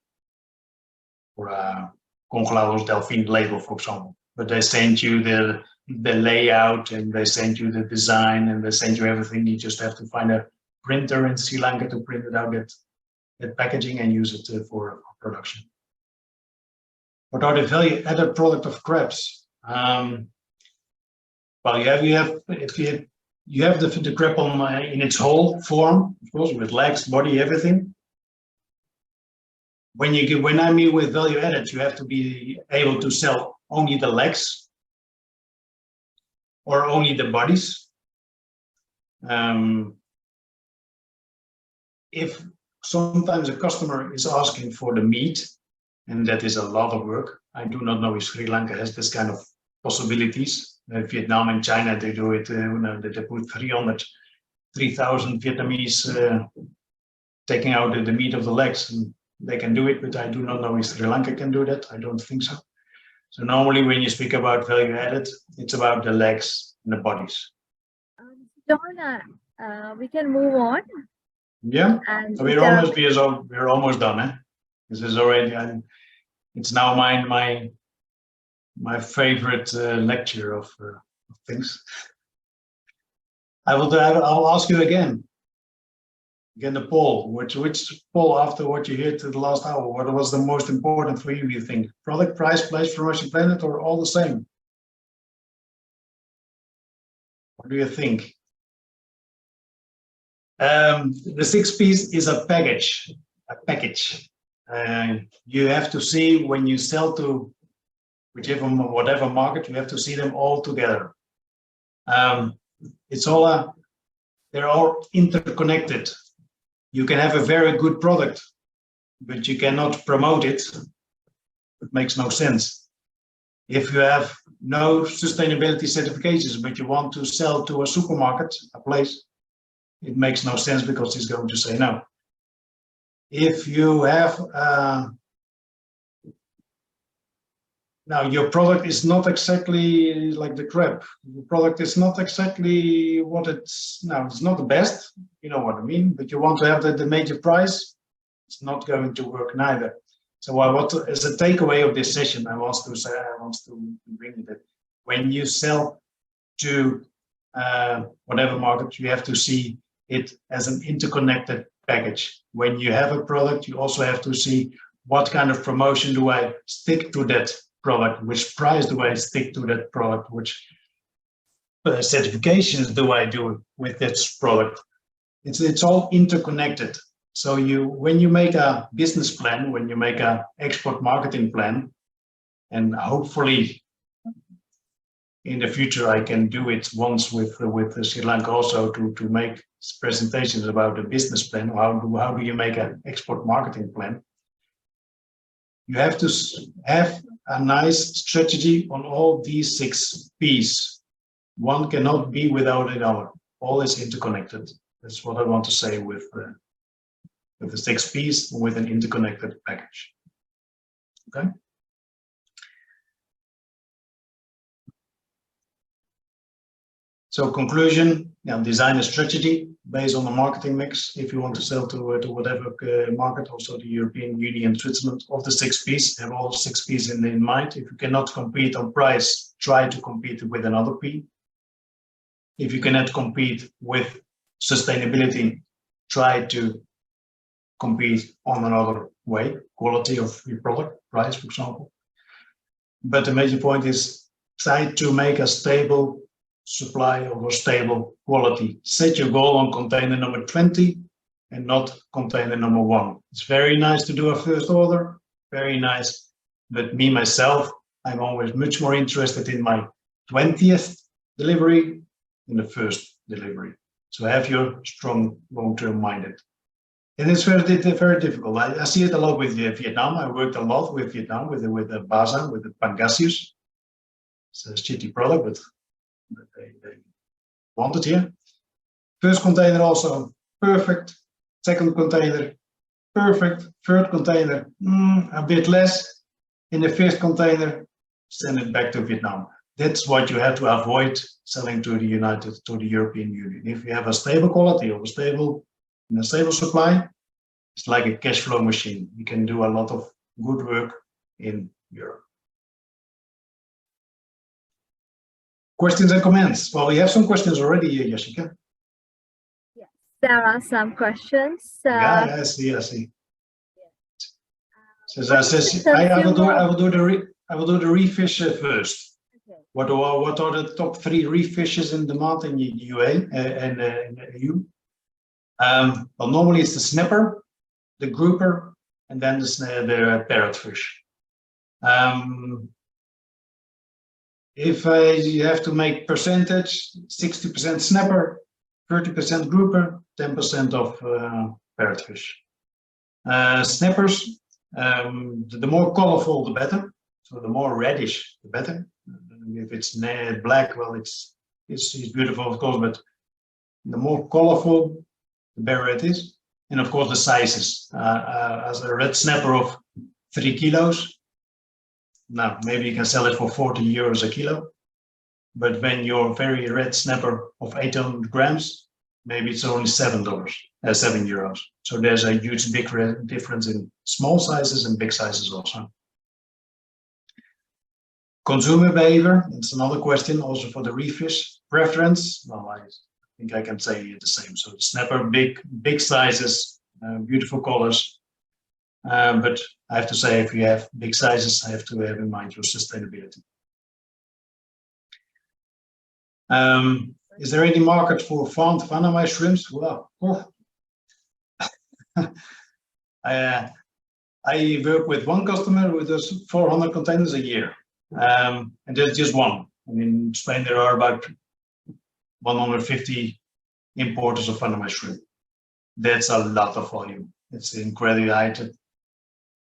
or a Congelados Delfin label, for example. But they send you the layout, and they send you the design, and they send you everything. You just have to find a printer in Sri Lanka to print it out, that packaging, and use it for production. What are the value-added product of crabs? Well, you have the crab in its whole form, of course, with legs, body, everything. When I mean with value-added, you have to be able to sell only the legs or only the bodies. If sometimes a customer is asking for the meat, and that is a lot of work. I do not know if Sri Lanka has this kind of possibilities. Vietnam and China, they do it. They put 3,000 Vietnamese taking out the meat of the legs, and they can do it. But I do not know if Sri Lanka can do that. I don't think so. So normally, when you speak about value added, it's about the legs and the bodies. John, we can move on. Yeah, and so we're almost done. Eh? This is already. It's now my favorite lecture of things. I'll ask you again the poll. Which poll after what you heard to the last hour? What was the most important for you? You think product, price, place, promotion, planet, or all the same? What do you think? The 6 P's is a package. You have to see when you sell to whatever market, you have to see them all together. They're all interconnected. You can have a very good product, but you cannot promote it. It makes no sense. If you have no sustainability certifications, but you want to sell to a supermarket, a place, it makes no sense because he's going to say no. If you have now your product is not exactly like the crap. The product is not exactly what it's now. It's not the best, you know what I mean. But you want to have the major price. It's not going to work neither. So as a takeaway of this session, I want to bring it that when you sell to whatever market, you have to see it as an interconnected package. When you have a product, you also have to see what kind of promotion do I stick to that product, which price do I stick to that product, which certifications do I do with this product. It's all interconnected. So when you make a business plan, when you make an export marketing plan, and hopefully in the future I can do it once with Sri Lanka also to make presentations about the business plan. How do you make an export marketing plan? You have to have a nice strategy on all these 6 P's. One cannot be without another. All is interconnected. That's what I want to say with the 6 P's with an interconnected package. Okay. So conclusion, design a strategy based on the marketing mix. If you want to sell to whatever market, also the European Union, Switzerland, of the 6 P's, have all 6 P's in mind. If you cannot compete on price, try to compete with another P. If you cannot compete with sustainability, try to compete on another way, quality of your product, price, for example. But the major point is try to make a stable supply of a stable quality. Set your goal on container number 20 and not container number 1. It's very nice to do a first order, very nice. But me, myself, I'm always much more interested in my 20th delivery than the first delivery. So have your strong long-term minded. And it's very difficult. I see it a lot with Vietnam. I worked a lot with Vietnam, with the Baza, with the Pangasius. It's a shitty product, but they want it here. First container also perfect. Second container perfect. Third container a bit less. In the first container, send it back to Vietnam. That's what you have to avoid selling to the European Union. If you have a stable quality or a stable supply, it's like a cash flow machine. You can do a lot of good work in Europe. Questions and comments? Well, we have some questions already, Jessica. Yes, there are some questions. Yeah, I see. I will do the refish first. Okay. What are the top 3 refishes in demand in the UA and the EU? Well, normally it's the snapper, the grouper, and then the parrotfish. If you have to make percentage, 60% snapper, 30% grouper, 10% of parrotfish. Snappers, the more colorful, the better. So the more reddish, the better. If it's black, well, it's beautiful, of course, but the more colorful, the better it is. And of course, the sizes. As a red snapper of 3 kilos, now maybe you can sell it for 40 euros a kilo. But when you're very red snapper of 800 grams, maybe it's only $7, 7 euros. So there's a huge big difference in small sizes and big sizes also. Consumer behavior, that's another question also for the refish. Preference, well, I think I can say the same. So the snapper, big sizes, beautiful colors. But I have to say, if you have big sizes, I have to have in mind your sustainability. Is there any market for farmed Panama shrimps? Well, I work with one customer who does 400 containers a year, and that's just one. And in Spain, there are about 150 importers of Panama shrimp. That's a lot of volume. It's incredibly high.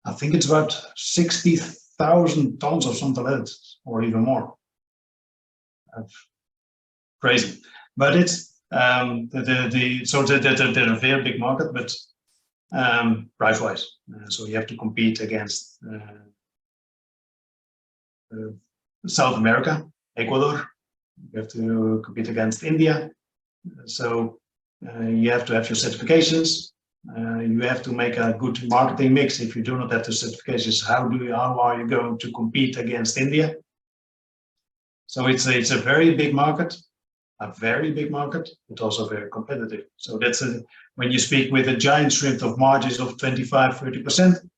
I think it's about 60,000 tons or something like that, or even more. Crazy, but it's so they're a very big market, but price-wise. So you have to compete against South America, Ecuador. You have to compete against India. So you have to have your certifications. You have to make a good marketing mix. If you do not have the certifications, how are you going to compete against India? So it's a very big market, but also very competitive. So that's when you speak with a giant shrimp of margins of 25–30%,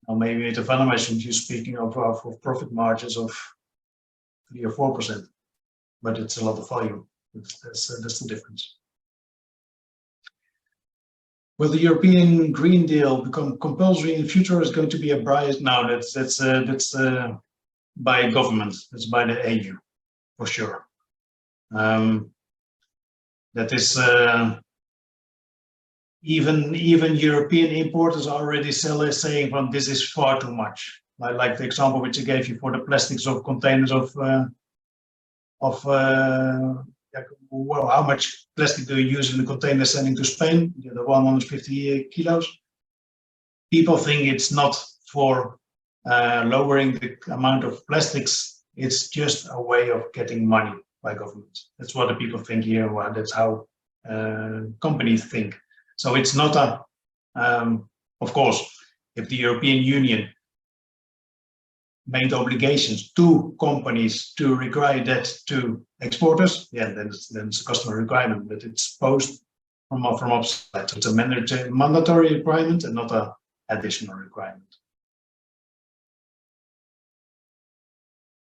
or maybe with a Panama shrimp, you're speaking of profit margins of 3 or 4%. But it's a lot of volume. That's the difference. Will the European Green Deal become compulsory in the future? Is going to be a price? No, that's by government. That's by the EU, for sure. That is even European importers are already saying, "Well, this is far too much." Like the example which I gave you for the plastics of containers of well, how much plastic do you use in the container sending to Spain? The 150 kilos. People think it's not for lowering the amount of plastics. It's just a way of getting money by government. That's what the people think here. Well, that's how companies think. So it's not a. Of course, if the European Union made obligations to companies to require that to exporters, yeah, then it's a customer requirement, but it's posed from upside. So it's a mandatory requirement and not an additional requirement.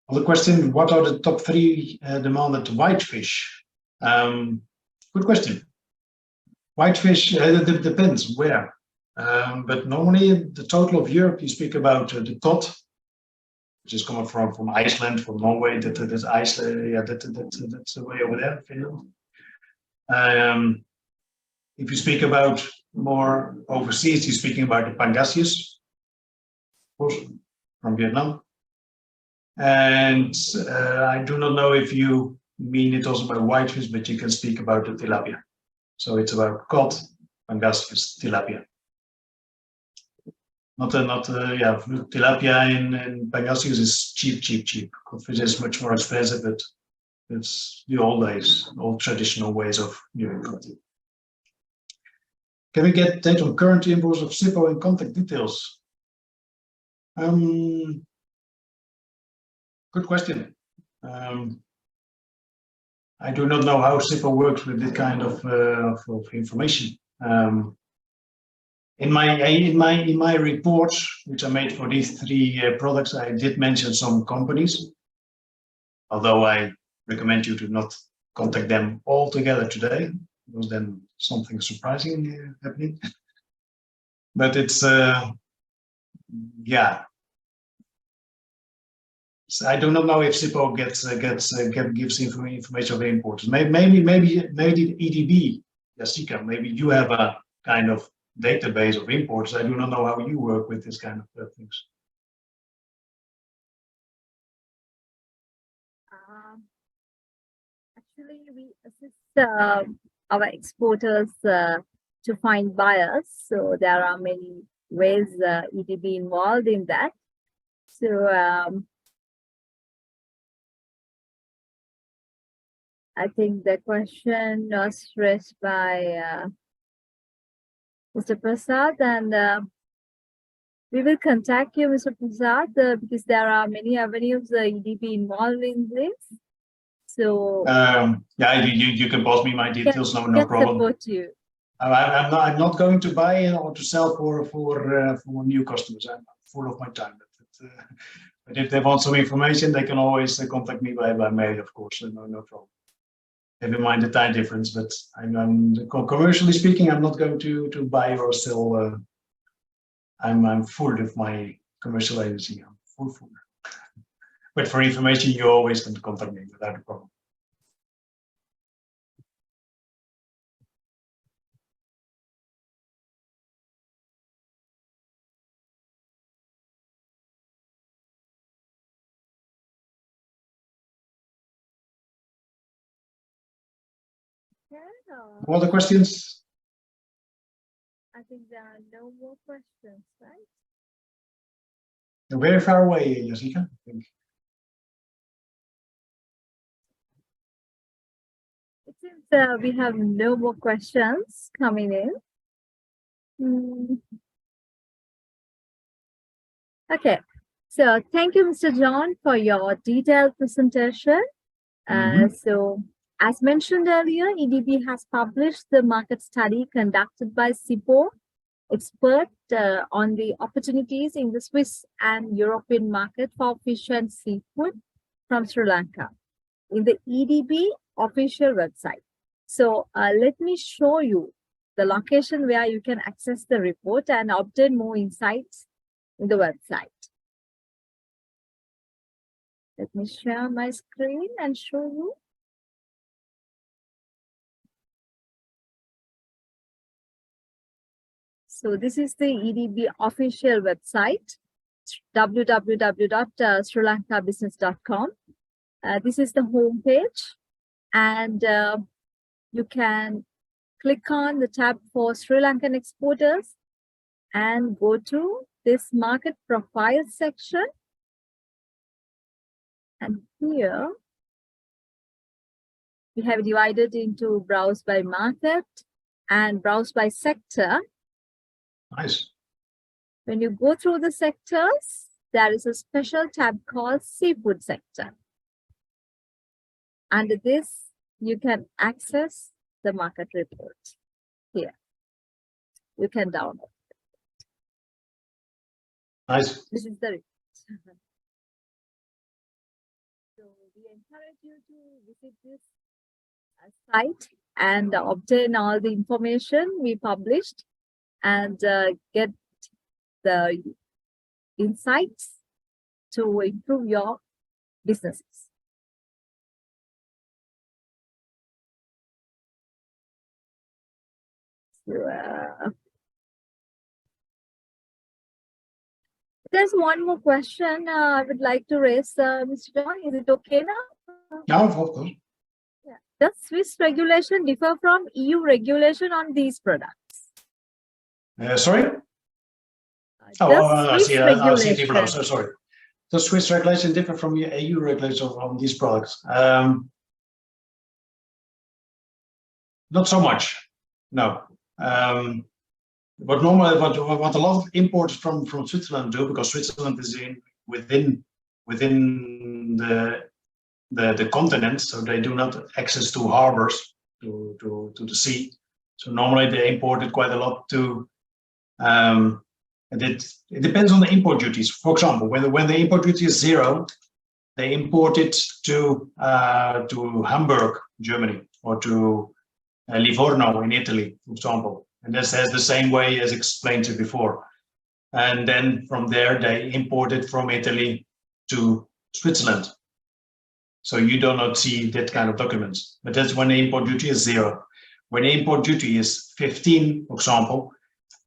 On the question, what are the top 3 demanded whitefish? Good question. Whitefish, it depends where. But normally the total of Europe, you speak about the cod, which is coming from Iceland, from Norway. That's Iceland. Yeah, that's the way over there, Finland. If you speak about more overseas, you're speaking about the pangasius, of course, from Vietnam. And I do not know if you mean it also by whitefish, but you can speak about the tilapia. So it's about cod, pangasius, tilapia. Tilapia and pangasius is cheap. Codfish is much more expensive, but it's the old traditional ways of doing cod. Can we get data on current imports of SIPPO and contact details? Good question. I do not know how SIPPO works with this kind of information. In my report, which I made for these 3 products, I did mention some companies, although I recommend you to not contact them all together today, because then something surprising happening. But it's yeah. So I do not know if SIPPO gives information of importers. Maybe EDB, Jessica, maybe you have a kind of database of imports. I do not know how you work with this kind of things. Actually, we assist our exporters to find buyers. So there are many ways EDB involved in that. So I think the question was raised by Mr. Prasad, and we will contact you, Mr. Prasad, because there are many avenues EDB involved in this. So yeah, you can pass me my details. No problem. Support you. I'm not going to buy or to sell for new customers. I'm full of my time. But if they want some information, they can always contact me by mail, of course. No problem. Never mind the time difference, but I'm commercially speaking, I'm not going to buy or sell. I'm full of my commercial agency. I'm full. But for information, you always can contact me without a problem. What other questions? I think there are no more questions, right? You're very far away, Jessica, I think. It seems we have no more questions coming in. Okay, so thank you, Mr. John, for your detailed presentation. So, as mentioned earlier, EDB has published the market study conducted by SIPPO expert on the opportunities in the Swiss and European market for fish and seafood from Sri Lanka in the EDB official website. So let me show you the location where you can access the report and obtain more insights in the website. Let me share my screen and show you. So this is the EDB official website, www.srilankabusiness.com. This is the home page, and you can click on the tab for Sri Lankan exporters and go to this market profile section. And here we have divided into browse by market and browse by sector. Nice. When you go through the sectors, there is a special tab called seafood sector. Under this, you can access the market report here. You can download. Nice. This is the report. So we encourage you to visit this site and obtain all the information we published and get the insights to improve your businesses. There's one more question I would like to raise, Mr. John. Is it okay now? No, of course. Yeah. Does Swiss regulation differ from EU regulation on these products? Sorry? I see it below. So sorry. Does Swiss regulation differ from the EU regulation on these products? Not so much. No. But normally, what a lot of imports from Switzerland do, because Switzerland is within the continent, so they do not have access to harbors to the sea. So normally they import it quite a lot to. And it depends on the import duties. For example, when the import duty is 0, they import it to Hamburg, Germany, or to Livorno in Italy, for example. And this has the same way as explained to before. And then from there, they import it from Italy to Switzerland. So you do not see that kind of documents. But that's when the import duty is 0. When the import duty is 15, for example,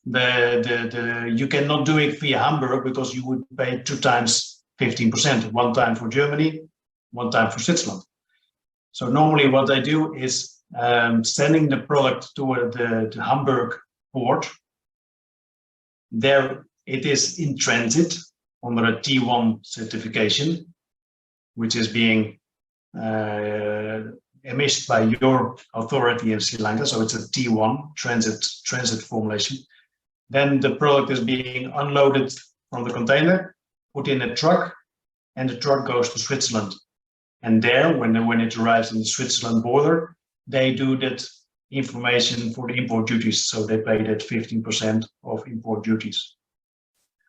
you cannot do it via Hamburg because you would pay 2 times 15%, 1 time for Germany, 1 time for Switzerland. So normally what they do is sending the product to the Hamburg port. There it is in transit under a T1 certification, which is being emitted by your authority in Sri Lanka. So it's a T1 transit formulation. Then the product is being unloaded from the container, put in a truck, and the truck goes to Switzerland. And there, when it arrives in the Switzerland border, they do that information for the import duties. So they pay that 15% of import duties.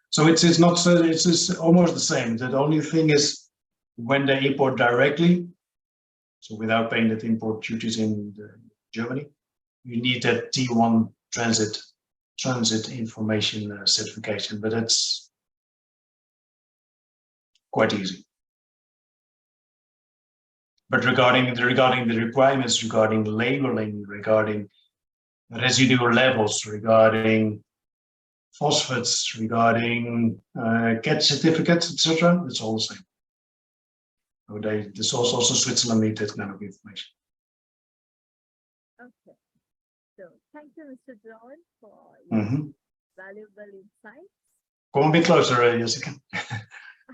So it's almost the same. The only thing is when they import directly, So without paying the import duties in Germany, you need that T1 transit information certification, but it's quite easy. But regarding the requirements, regarding labeling, regarding residual levels, regarding phosphates, regarding CAT certificates, etc., it's all the same. So this also Switzerland needs that kind of information. Okay. So thank you, Mr. John, for your valuable insights. Come a bit closer, Jessica.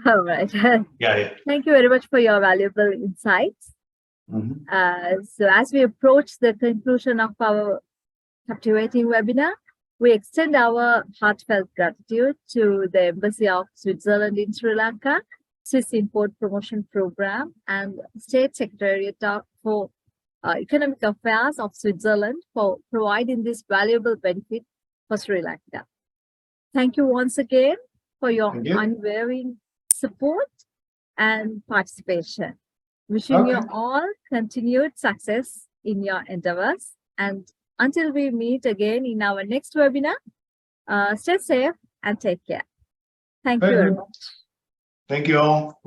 All right. Yeah. Thank you very much for your valuable insights. So as we approach the conclusion of our captivating webinar, we extend our heartfelt gratitude to the Embassy of Switzerland in Sri Lanka, Swiss Import Promotion Program, and State Secretariat for Economic Affairs of Switzerland for providing this valuable benefit for Sri Lanka. Thank you once again for your unwavering support and participation. Wishing you all continued success in your endeavors. And until we meet again in our next webinar, stay safe and take care. Thank you very much. Thank you all.